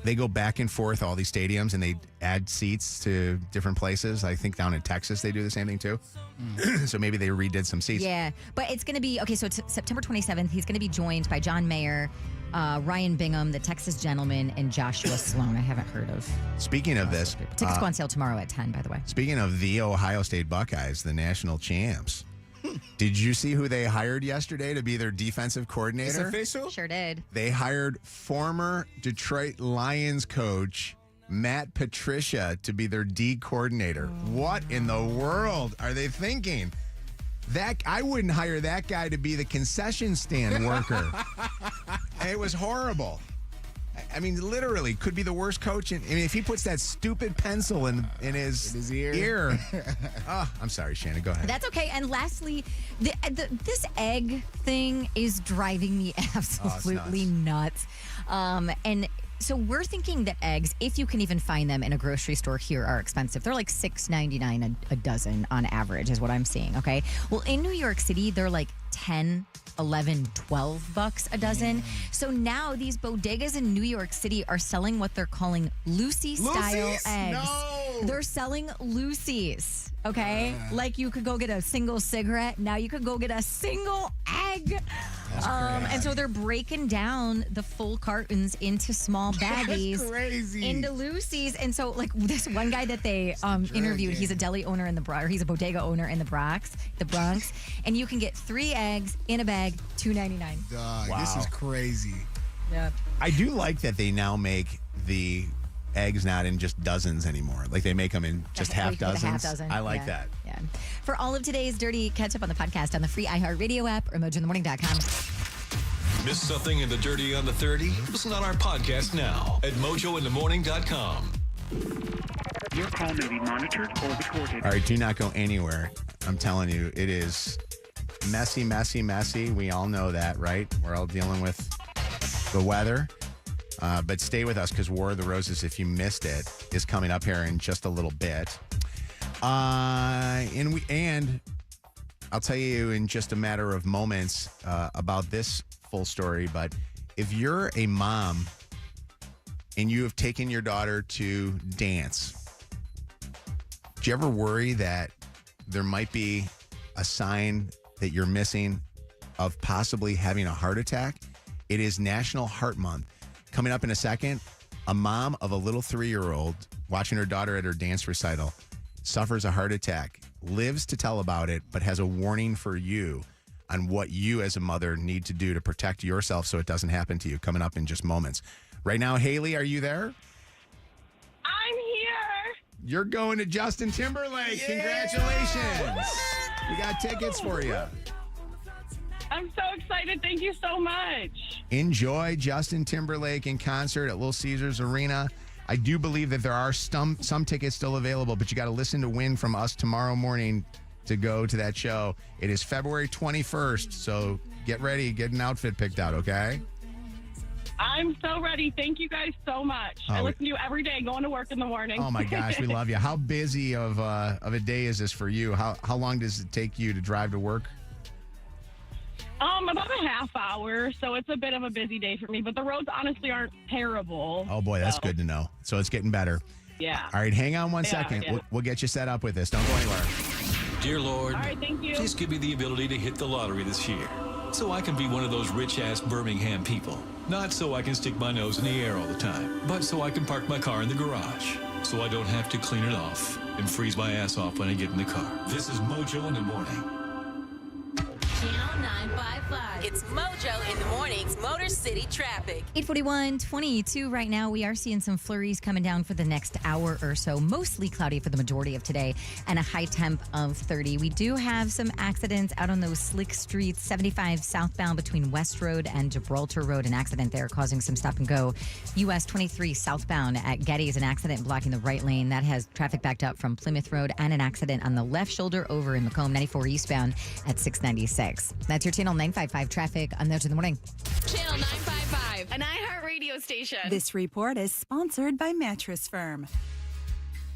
They go back and forth all these stadiums and they add seats to different places. I think down in Texas they do the same thing too. So maybe they redid some seats. Yeah, but it's going to be, okay, so it's September 27th. He's going to be joined by John Mayer, Ryan Bingham, the Texas Gentleman, and Joshua Sloan. I haven't heard of. Speaking of this. Tickets go on sale tomorrow at 10, by the way. Speaking of the Ohio State Buckeyes, the national champs. Did you see who they hired yesterday to be their defensive coordinator? It's official? Sure did. They hired former Detroit Lions coach Matt Patricia to be their D coordinator. What in the world are they thinking? I wouldn't hire that guy to be the concession stand worker. It was horrible. I mean, literally, could be the worst coach. If he puts that stupid pencil in his ear. Oh, I'm sorry, Shannon. Go ahead. That's okay. And lastly, this egg thing is driving me absolutely nuts. And so we're thinking that eggs, if you can even find them in a grocery store here, are expensive. They're like $6.99 a dozen on average is what I'm seeing, okay? Well, in New York City, they're like 10, 11, 12 bucks a dozen. So now these bodegas in New York City are selling what they're calling Lucy-style eggs. No. They're selling Lucy's, okay? Like you could go get a single cigarette. Now you could go get a single egg. And so they're breaking down the full cartons into small baggies. That's crazy. Into Lucy's. And so, like, this one guy that they interviewed, he's a deli owner in the Bronx, or he's a bodega owner in the Bronx, and you can get 3 eggs in a bag, $2.99. Dog, Wow. this is crazy. Yeah. I do like that they now make the eggs not in just dozens anymore. Like they make them in just half dozens. I like that. Yeah. For all of today's Dirty, catch up on the podcast on the free iHeartRadio app or mojointhemorning.com. Miss something in the Dirty on the 30? Listen on our podcast now at mojointhemorning.com. Your call may be monitored or recorded. All right, do not go anywhere. I'm telling you, it is messy, messy, messy. We all know that, right? We're all dealing with the weather. But stay with us because War of the Roses, if you missed it, is coming up here in just a little bit. And I'll tell you in just a matter of moments about this full story. But if you're a mom and you have taken your daughter to dance, do you ever worry that there might be a sign that you're missing of possibly having a heart attack? It is National Heart Month. Coming up in a second, a mom of a little 3-year-old watching her daughter at her dance recital suffers a heart attack, lives to tell about it, but has a warning for you on what you as a mother need to do to protect yourself so it doesn't happen to you. Coming up in just moments. Right now, Haley, are you there? I'm here. You're going to Justin Timberlake. Yeah! Congratulations. We got tickets for you. I'm so excited. Thank you so much. Enjoy Justin Timberlake in concert at Little Caesars Arena. I do believe that there are some tickets still available, but you got to listen to win from us tomorrow morning to go to that show. It is February 21st, so get ready. Get an outfit picked out, okay? I'm so ready. Thank you guys so much. I listen to you every day going to work in the morning. Oh, my gosh. We love you. How busy of a day is this for you? How long does it take you to drive to work? About a half hour, so it's a bit of a busy day for me, but the roads honestly aren't terrible. Oh, boy, that's good to know. So it's getting better. Yeah. All right, hang on one Yeah, second. yeah. We'll get you set up with this. Don't go anywhere. Dear Lord, All right, thank you. please give me the ability to hit the lottery this year so I can be one of those rich-ass Birmingham people. Not so I can stick my nose in the air all the time, but so I can park my car in the garage so I don't have to clean it off and freeze my ass off when I get in the car. This is Mojo in the Morning. Channel 955. It's Mojo in the Morning's Motor City Traffic. 8:41:22 right now. We are seeing some flurries coming down for the next hour or so. Mostly cloudy for the majority of today and a high temp of 30. We do have some accidents out on those slick streets. 75 southbound between West Road and Gibraltar Road. An accident there causing some stop and go. US 23 southbound at Getty's. An accident blocking the right lane. That has traffic backed up from Plymouth Road and an accident on the left shoulder over in Macomb. 94 eastbound at 696. That's your Channel 955 traffic on Mojo in the Morning. Channel 955. 95, an iHeart radio station. This report is sponsored by Mattress Firm.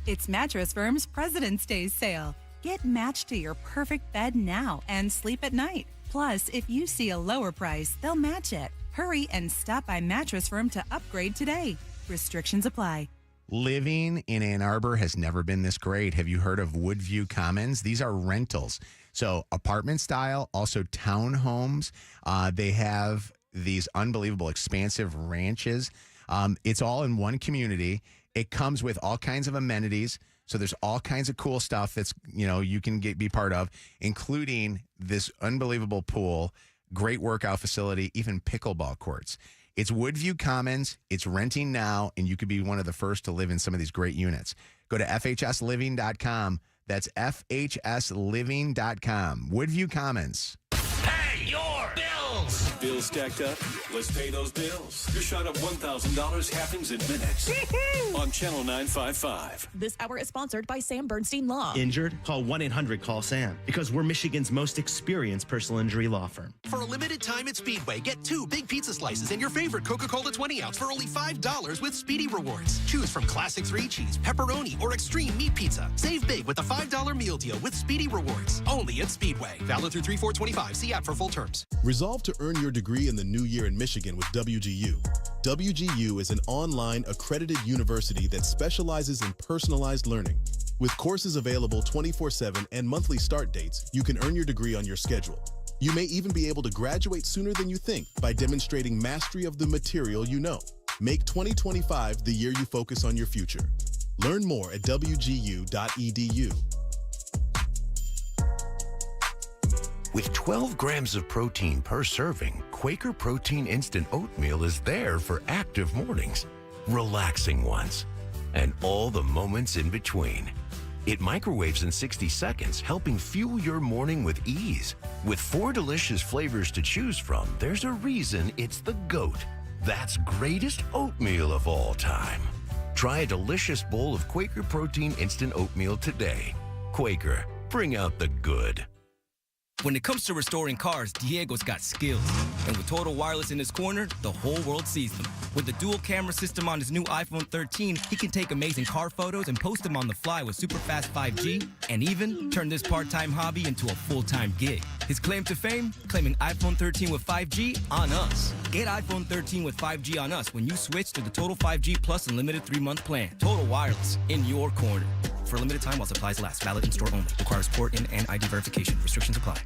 It's Mattress Firm's President's Day sale. Get matched to your perfect bed now and sleep at night. Plus, if you see a lower price, they'll match it. Hurry and stop by Mattress Firm to upgrade today. Restrictions apply. Living in Ann Arbor has never been this great. Have you heard of Woodview Commons? These are rentals. So apartment style, also townhomes. They have these unbelievable expansive ranches. It's all in one community. It comes with all kinds of amenities. So there's all kinds of cool stuff that's, you can be part of, including this unbelievable pool, great workout facility, even pickleball courts. It's Woodview Commons. It's renting now, and you could be one of the first to live in some of these great units. Go to FHSliving.com. That's FHSliving.com. Woodview Commons. Pay your bills! Bills stacked up? Let's pay those bills. Your shot of $1,000 happens in minutes. On Channel 955. This hour is sponsored by Sam Bernstein Law. Injured? Call 1-800-CALL-SAM because we're Michigan's most experienced personal injury law firm. For a limited time at Speedway, get 2 big pizza slices and your favorite Coca-Cola 20-ounce for only $5 with Speedy Rewards. Choose from classic 3-cheese, pepperoni, or extreme meat pizza. Save big with a $5 meal deal with Speedy Rewards. Only at Speedway. Valid through 3/4/25. See app for full terms. Resolve to earn your degree in the new year in Michigan with WGU. WGU is an online accredited university that specializes in personalized learning. With courses available 24/7 and monthly start dates, you can earn your degree on your schedule. You may even be able to graduate sooner than you think by demonstrating mastery of the material you know. Make 2025 the year you focus on your future. Learn more at wgu.edu. With 12 grams of protein per serving, Quaker Protein Instant Oatmeal is there for active mornings, relaxing ones, and all the moments in between. It microwaves in 60 seconds, helping fuel your morning with ease. With 4 delicious flavors to choose from, there's a reason it's the GOAT. That's greatest oatmeal of all time. Try a delicious bowl of Quaker Protein Instant Oatmeal today. Quaker, bring out the good. When it comes to restoring cars, Diego's got skills. And with Total Wireless in his corner, the whole world sees them. With the dual camera system on his new iPhone 13, he can take amazing car photos and post them on the fly with super fast 5G, and even turn this part-time hobby into a full-time gig. His claim to fame? Claiming iPhone 13 with 5G on us. Get iPhone 13 with 5G on us when you switch to the Total 5G Plus Unlimited 3-month plan. Total Wireless, in your corner. For a limited time while supplies last. Valid in store only. Requires port in and ID verification. Restrictions apply.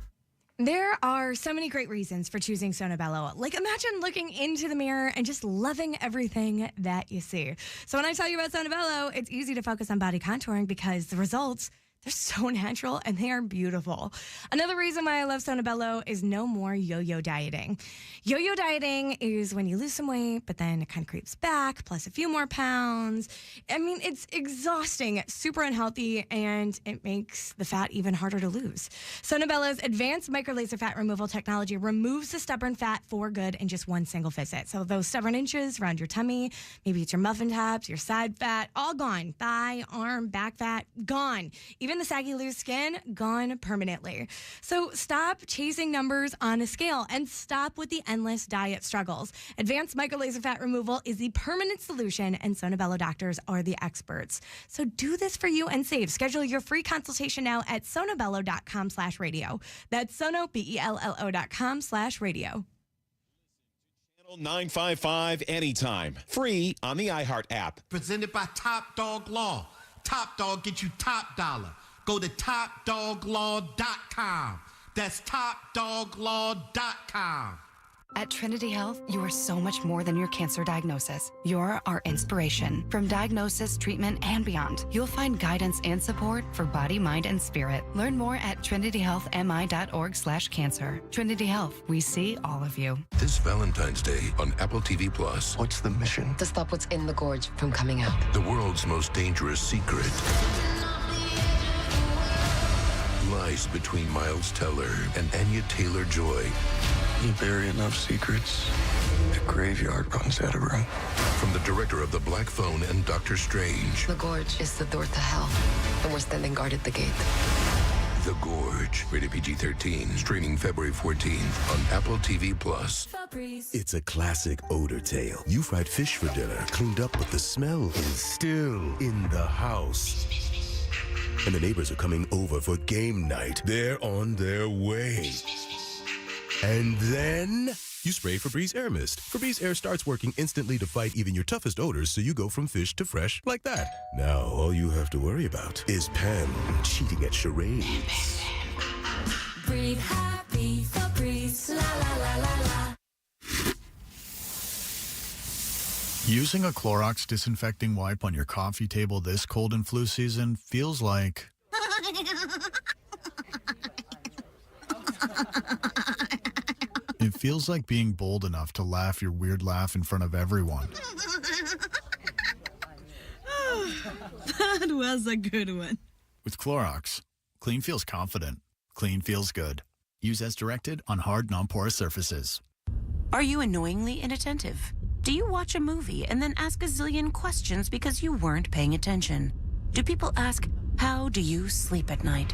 There are so many great reasons for choosing Sono Bello. Like, imagine looking into the mirror and just loving everything that you see. So when I tell you about Sono Bello, it's easy to focus on body contouring because the results, they're so natural and they are beautiful. Another reason why I love Sono Bello is no more yo-yo dieting. Yo-yo dieting is when you lose some weight, but then it kind of creeps back, plus a few more pounds. I mean, it's exhausting, super unhealthy, and it makes the fat even harder to lose. Sono Bello's advanced microlaser fat removal technology removes the stubborn fat for good in just one single visit. So those stubborn inches around your tummy, maybe it's your muffin tops, your side fat, all gone. Thigh, arm, back fat, gone. Even the saggy loose skin, gone permanently. So stop chasing numbers on a scale and stop with the endless diet struggles. Advanced microlaser fat removal is the permanent solution, and Sono Bello doctors are the experts. So do this for you and save. Schedule your free consultation now at sonobello.com/radio. That's sono, BELLO.com/radio. Channel 955 anytime. Free on the iHeart app. Presented by Top Dog Law. Top Dog get you top dollar. Go to topdoglaw.com. That's topdoglaw.com. At Trinity Health, you are so much more than your cancer diagnosis. You're our inspiration. From diagnosis, treatment, and beyond, you'll find guidance and support for body, mind, and spirit. Learn more at trinityhealthmi.org/cancer. Trinity Health, we see all of you. This Valentine's Day on Apple TV Plus. What's the mission? To stop what's in the gorge from coming out. The world's most dangerous secret lies between Miles Teller and Anya Taylor-Joy. You bury enough secrets, the graveyard runs out of room. From the director of The Black Phone and Doctor Strange. The gorge is the door to hell, and we're standing guard at the gate. The Gorge. Rated PG-13. Streaming February 14th on Apple TV+. It's a classic odor tale. You fried fish for dinner, cleaned up, but the smell is still in the house. And the neighbors are coming over for game night. They're on their way. And then you spray Febreze Air Mist. Febreze Air starts working instantly to fight even your toughest odors, so you go from fish to fresh like that. Now, all you have to worry about is Pam cheating at charades. Breathe happy, Febreze, la la la la la. Using a Clorox disinfecting wipe on your coffee table this cold and flu season feels like... It feels like being bold enough to laugh your weird laugh in front of everyone. That was a good one. With Clorox, clean feels confident. Clean feels good. Use as directed on hard, non-porous surfaces. Are you annoyingly inattentive? Do you watch a movie and then ask a zillion questions because you weren't paying attention? Do people ask, how do you sleep at night?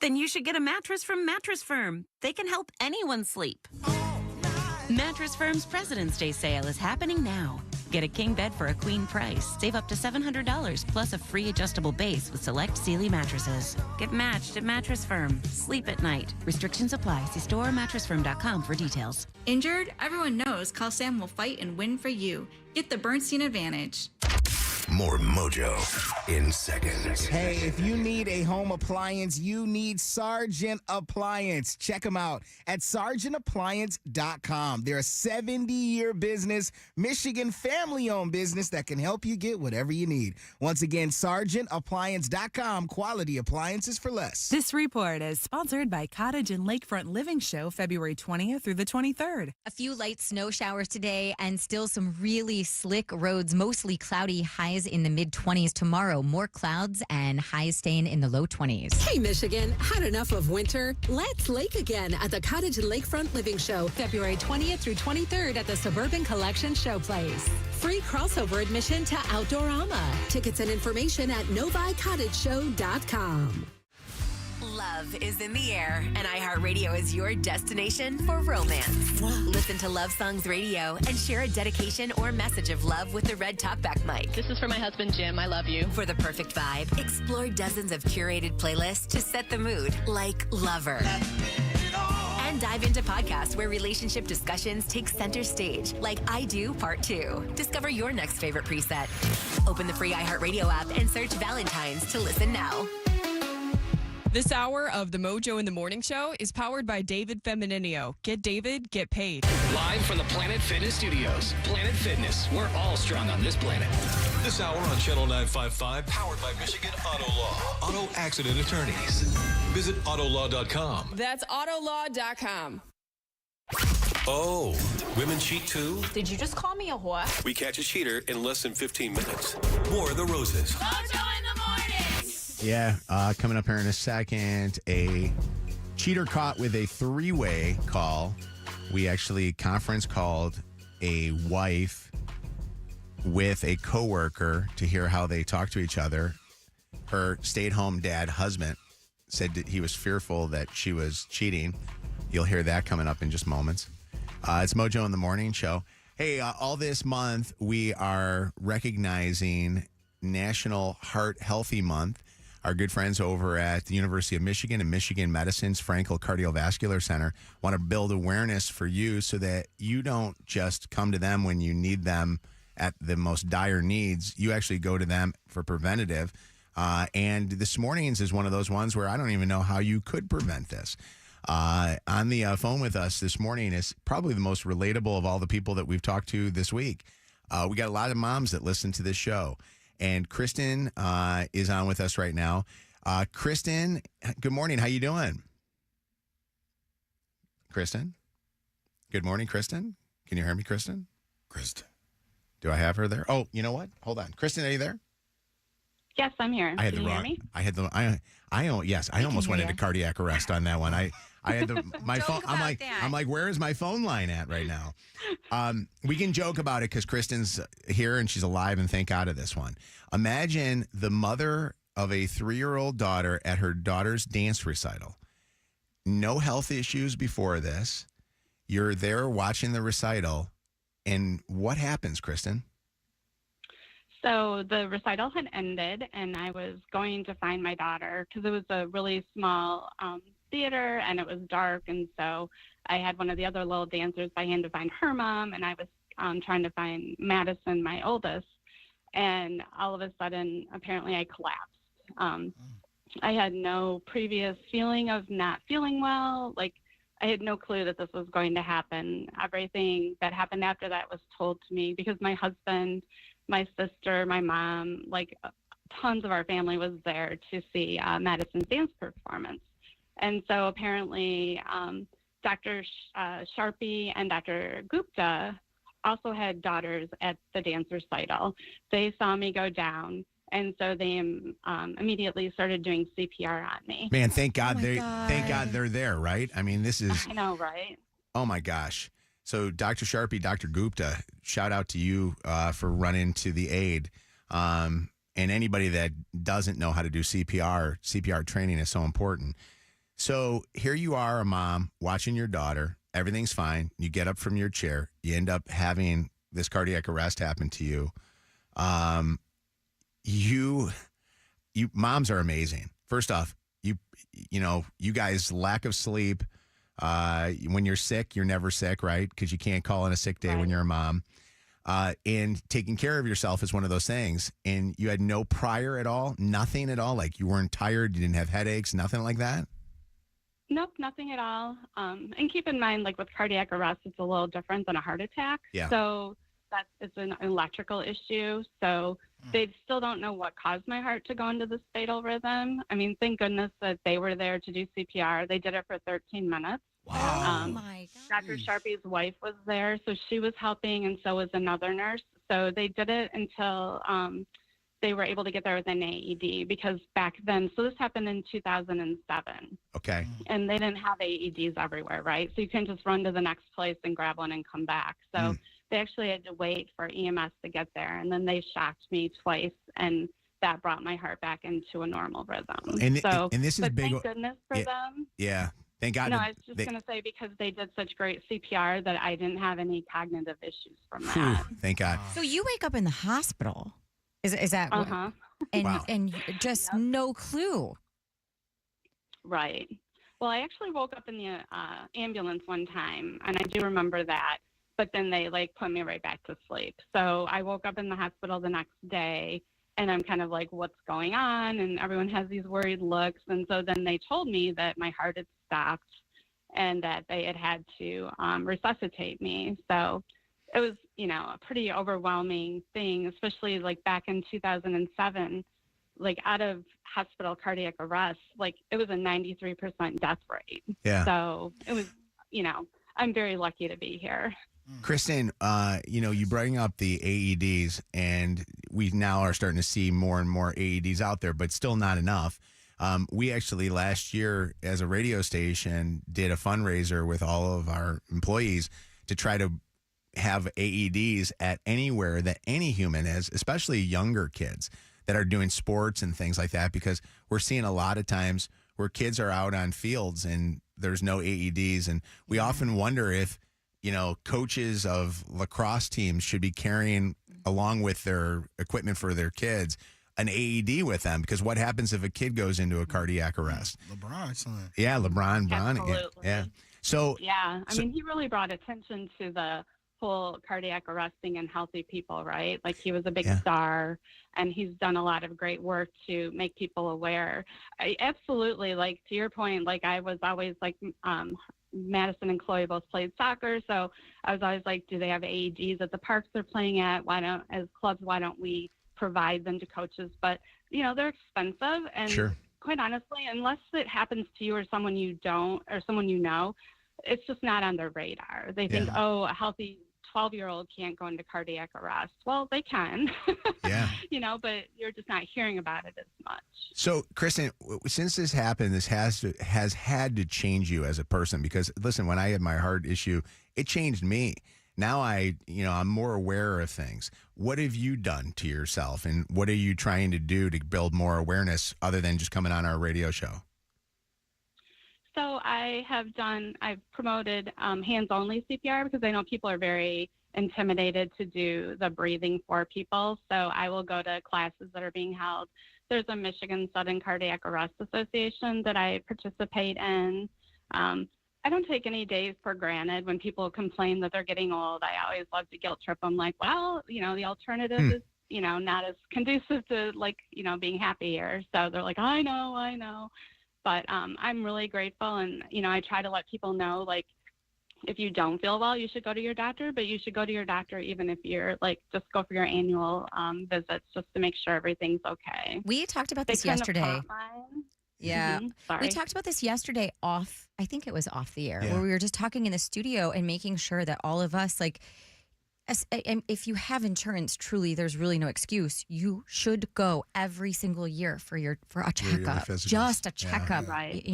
Then you should get a mattress from Mattress Firm. They can help anyone sleep. Mattress Firm's President's Day sale is happening now. Get a king bed for a queen price. Save up to $700 plus a free adjustable base with select Sealy mattresses. Get matched at Mattress Firm. Sleep at night. Restrictions apply. See store or mattressfirm.com for details. Injured? Everyone knows Call Sam will fight and win for you. Get the Bernstein advantage. More Mojo in seconds. Hey, if you need a home appliance, you need Sargent Appliance. Check them out at sargentappliance.com. They're a 70-year business, Michigan family-owned business that can help you get whatever you need. Once again, sargentappliance.com. Quality appliances for less. This report is sponsored by Cottage and Lakefront Living Show, February 20th through the 23rd. A few light snow showers today and still some really slick roads, mostly cloudy, highs in the mid-20s tomorrow. More clouds and highs staying in the low 20s. Hey, Michigan, had enough of winter? Let's lake again at the Cottage and Lakefront Living Show, February 20th through 23rd at the Suburban Collection Showplace. Free crossover admission to Outdoorama. Tickets and information at novicottageshow.com. Love is in the air, and iHeartRadio is your destination for romance. Listen to Love Songs Radio and share a dedication or message of love with the Red Talkback mic. This is for my husband, Jim. I love you. For the perfect vibe, explore dozens of curated playlists to set the mood, like Lover. And dive into podcasts where relationship discussions take center stage, like I Do Part 2. Discover your next favorite preset. Open the free iHeartRadio app and search Valentine's to listen now. This hour of the Mojo in the Morning Show is powered by David Femininio. Get David, get paid. Live from the Planet Fitness Studios. Planet Fitness, we're all strong on this planet. This hour on Channel 955, powered by Michigan Auto Law. Auto accident attorneys. Visit autolaw.com. That's autolaw.com. Oh, women cheat too? Did you just call me a whore? We catch a cheater in less than 15 minutes. More of the Roses. Mojo in the morning. Yeah, coming up here in a second, a cheater caught with a three-way call. We actually conference called a wife with a coworker to hear how they talk to each other. Her stay-at-home dad husband said that he was fearful that she was cheating. You'll hear that coming up in just moments. It's Mojo in the Morning Show. Hey, all this month, we are recognizing National Heart Healthy Month. Our good friends over at the University of Michigan and Michigan Medicine's Frankel Cardiovascular Center want to build awareness for you so that you don't just come to them when you need them at the most dire needs. You actually go to them for preventative. And this morning's is one of those ones where I don't even know how you could prevent this. On the phone with us this morning is probably the most relatable of all the people that we've talked to this week. We got a lot of moms that listen to this show. And Kristen is on with us right now. Kristen, good morning. How you doing? Kristen? Good morning, Kristen. Can you hear me, Kristen? Kristen. Do I have her there? Oh, you know what? Hold on. Kristen, are you there? Yes, I'm here. I had Can the you wrong. hear me? I almost went into cardiac arrest on that one. I had my phone. I'm like, where is my phone line at right now? We can joke about it because Kristen's here and she's alive, and thank God of this one. Imagine the mother of a 3-year-old daughter at her daughter's dance recital. No health issues before this. You're there watching the recital. And what happens, Kristen? So the recital had ended, and I was going to find my daughter because it was a really small theater, and it was dark. And so I had one of the other little dancers by hand to find her mom, and I was trying to find Madison, my oldest. And all of a sudden, apparently, I collapsed. I had no previous feeling of not feeling well. Like, I had no clue that this was going to happen. Everything that happened after that was told to me because my husband, my sister, my mom, like tons of our family was there to see Madison's dance performance. And so apparently Dr. Sharpie and Dr. Gupta also had daughters at the dance recital. They saw me go down. And so they immediately started doing CPR on me. Man, thank God thank God they're there, right? I mean, this is. I know, right? Oh my gosh! So, Dr. Sharpie, Dr. Gupta, shout out to you for running to the aid. And anybody that doesn't know how to do CPR training is so important. So here you are, a mom watching your daughter. Everything's fine. You get up from your chair. You end up having this cardiac arrest happen to you. You moms are amazing. First off, you guys, lack of sleep. When you're sick, you're never sick, right? Because you can't call in a sick day when you're a mom. And taking care of yourself is one of those things. And you had no prior at all, nothing at all. Like you weren't tired, you didn't have headaches, nothing like that. Nope, nothing at all. And keep in mind, like with cardiac arrest, it's a little different than a heart attack. Yeah. So it's an electrical issue. So they still don't know what caused my heart to go into this fatal rhythm. I mean, thank goodness that they were there to do CPR. They did it for 13 minutes. Wow. Oh my God. Dr. Sharpie's wife was there, so she was helping, and so was another nurse. So they did it until they were able to get there with an AED, because back then, so this happened in 2007. Okay. And they didn't have AEDs everywhere, right? So you couldn't just run to the next place and grab one and come back. So they actually had to wait for EMS to get there, and then they shocked me twice, and that brought my heart back into a normal rhythm. And this is big. Thank goodness for them. Yeah. Thank God. No, I was just going to say, because they did such great CPR, that I didn't have any cognitive issues from that. Thank God. So you wake up in the hospital. Is that? Uh-huh. And Wow. and just no clue. Right. Well, I actually woke up in the ambulance one time, and I do remember that. But then they put me right back to sleep. So I woke up in the hospital the next day, and I'm kind of like, what's going on? And everyone has these worried looks. And so then they told me that my heart had stopped and that they had to resuscitate me. So it was, a pretty overwhelming thing, especially back in 2007, out of hospital cardiac arrest, it was a 93% death rate. Yeah. So it was, I'm very lucky to be here. Kristen, you bring up the AEDs, and we now are starting to see more and more AEDs out there, but still not enough. We actually last year, as a radio station, did a fundraiser with all of our employees to try to have AEDs at anywhere that any human has, especially younger kids that are doing sports and things like that, because we're seeing a lot of times where kids are out on fields and there's no AEDs. And we often wonder if, coaches of lacrosse teams should be carrying, along with their equipment for their kids, an AED with them, because what happens if a kid goes into a cardiac arrest? LeBron. Yeah, LeBron. Absolutely. Yeah. So yeah, I mean, he really brought attention to the whole cardiac arresting in healthy people, right? He was a big star, and he's done a lot of great work to make people aware. I absolutely, to your point, I was always Madison and Chloe both played soccer, so I was always do they have AEDs at the parks they're playing at? As clubs, why don't we provide them to coaches? But they're expensive, and Sure. Quite honestly, unless it happens to you or someone you don't, or someone it's just not on their radar. They think, oh, a healthy 12-year-old can't go into cardiac arrest. Well, they can. Yeah. But you're just not hearing about it as much. So, Kristen, since this happened, this has had to change you as a person, because, listen, when I had my heart issue, it changed me. now I'm more aware of things. What have you done to yourself, and what are you trying to do to build more awareness other than just coming on our radio show? So I've promoted hands-only CPR because I know people are very intimidated to do the breathing for people. So I will go to classes that are being held. There's a Michigan Sudden Cardiac Arrest Association that I participate in. I don't take any days for granted when people complain that they're getting old. I always love to guilt trip them like, well, the alternative is, not as conducive to being happy here. So they're like, I know. But I'm really grateful. And, I try to let people know, like, if you don't feel well, you should go to your doctor, but you should go to your doctor even if you're just go for your annual visits just to make sure everything's okay. We talked about this yesterday. Yeah. Sorry. We talked about this yesterday I think it was off the air, where we were just talking in the studio and making sure that all of us, if you have insurance, truly, there's really no excuse. You should go every single year for a checkup, just a checkup, right?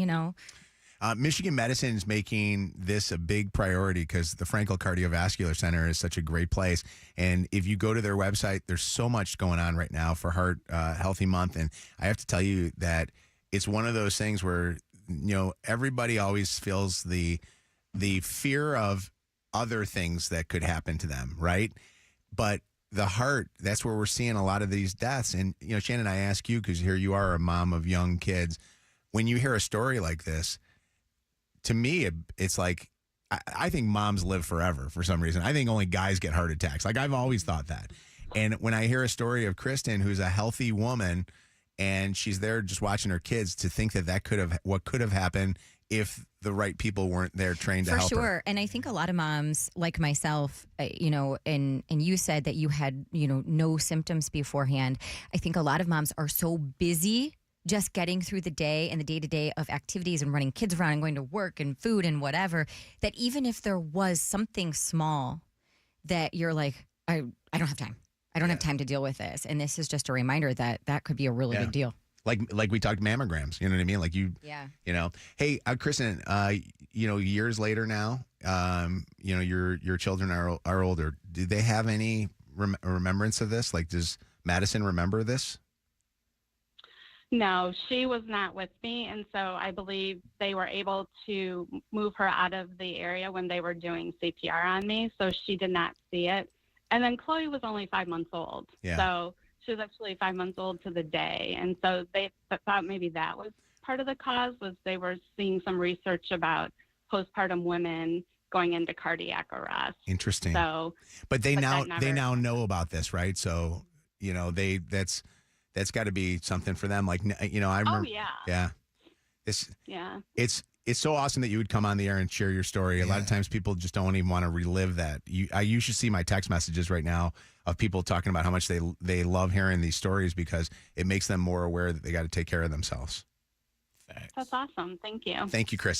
Michigan Medicine is making this a big priority because the Frankel Cardiovascular Center is such a great place. And if you go to their website, there's so much going on right now for Heart Healthy Month. And I have to tell you that it's one of those things where, everybody always feels the fear of other things that could happen to them, right? But the heart, that's where we're seeing a lot of these deaths. And, Shannon, I ask you, because here you are a mom of young kids. When you hear a story like this, to me, it's like, I think moms live forever for some reason. I think only guys get heart attacks. I've always thought that. And when I hear a story of Kristen, who's a healthy woman, and she's there just watching her kids, to think what could have happened if the right people weren't there trained to help her. For sure. And I think a lot of moms like myself, and you said that you had, no symptoms beforehand. I think a lot of moms are so busy just getting through the day and the day-to-day of activities and running kids around and going to work and food and whatever, that even if there was something small that you're like, I don't have time. I don't have time to deal with this. And this is just a reminder that could be a really big deal. Like we talked mammograms, you know what I mean? Like Hey, Kristen, years later now, your children are older. Do they have any remembrance of this? Like, does Madison remember this? No, she was not with me. And so I believe they were able to move her out of the area when they were doing CPR on me. So she did not see it. And then Chloe was only 5 months old. Yeah. So she was actually 5 months old to the day. And so they thought maybe that was part of the cause, was they were seeing some research about postpartum women going into cardiac arrest. Interesting. So, but they now know about this, right? So, that's got to be something for them. Like, I remember. Oh, yeah. Yeah. It's so awesome that you would come on the air and share your story. A lot of times people just don't even want to relive that. You should see my text messages right now of people talking about how much they love hearing these stories because it makes them more aware that they got to take care of themselves. That's awesome. Thank you. Thank you, Kristen.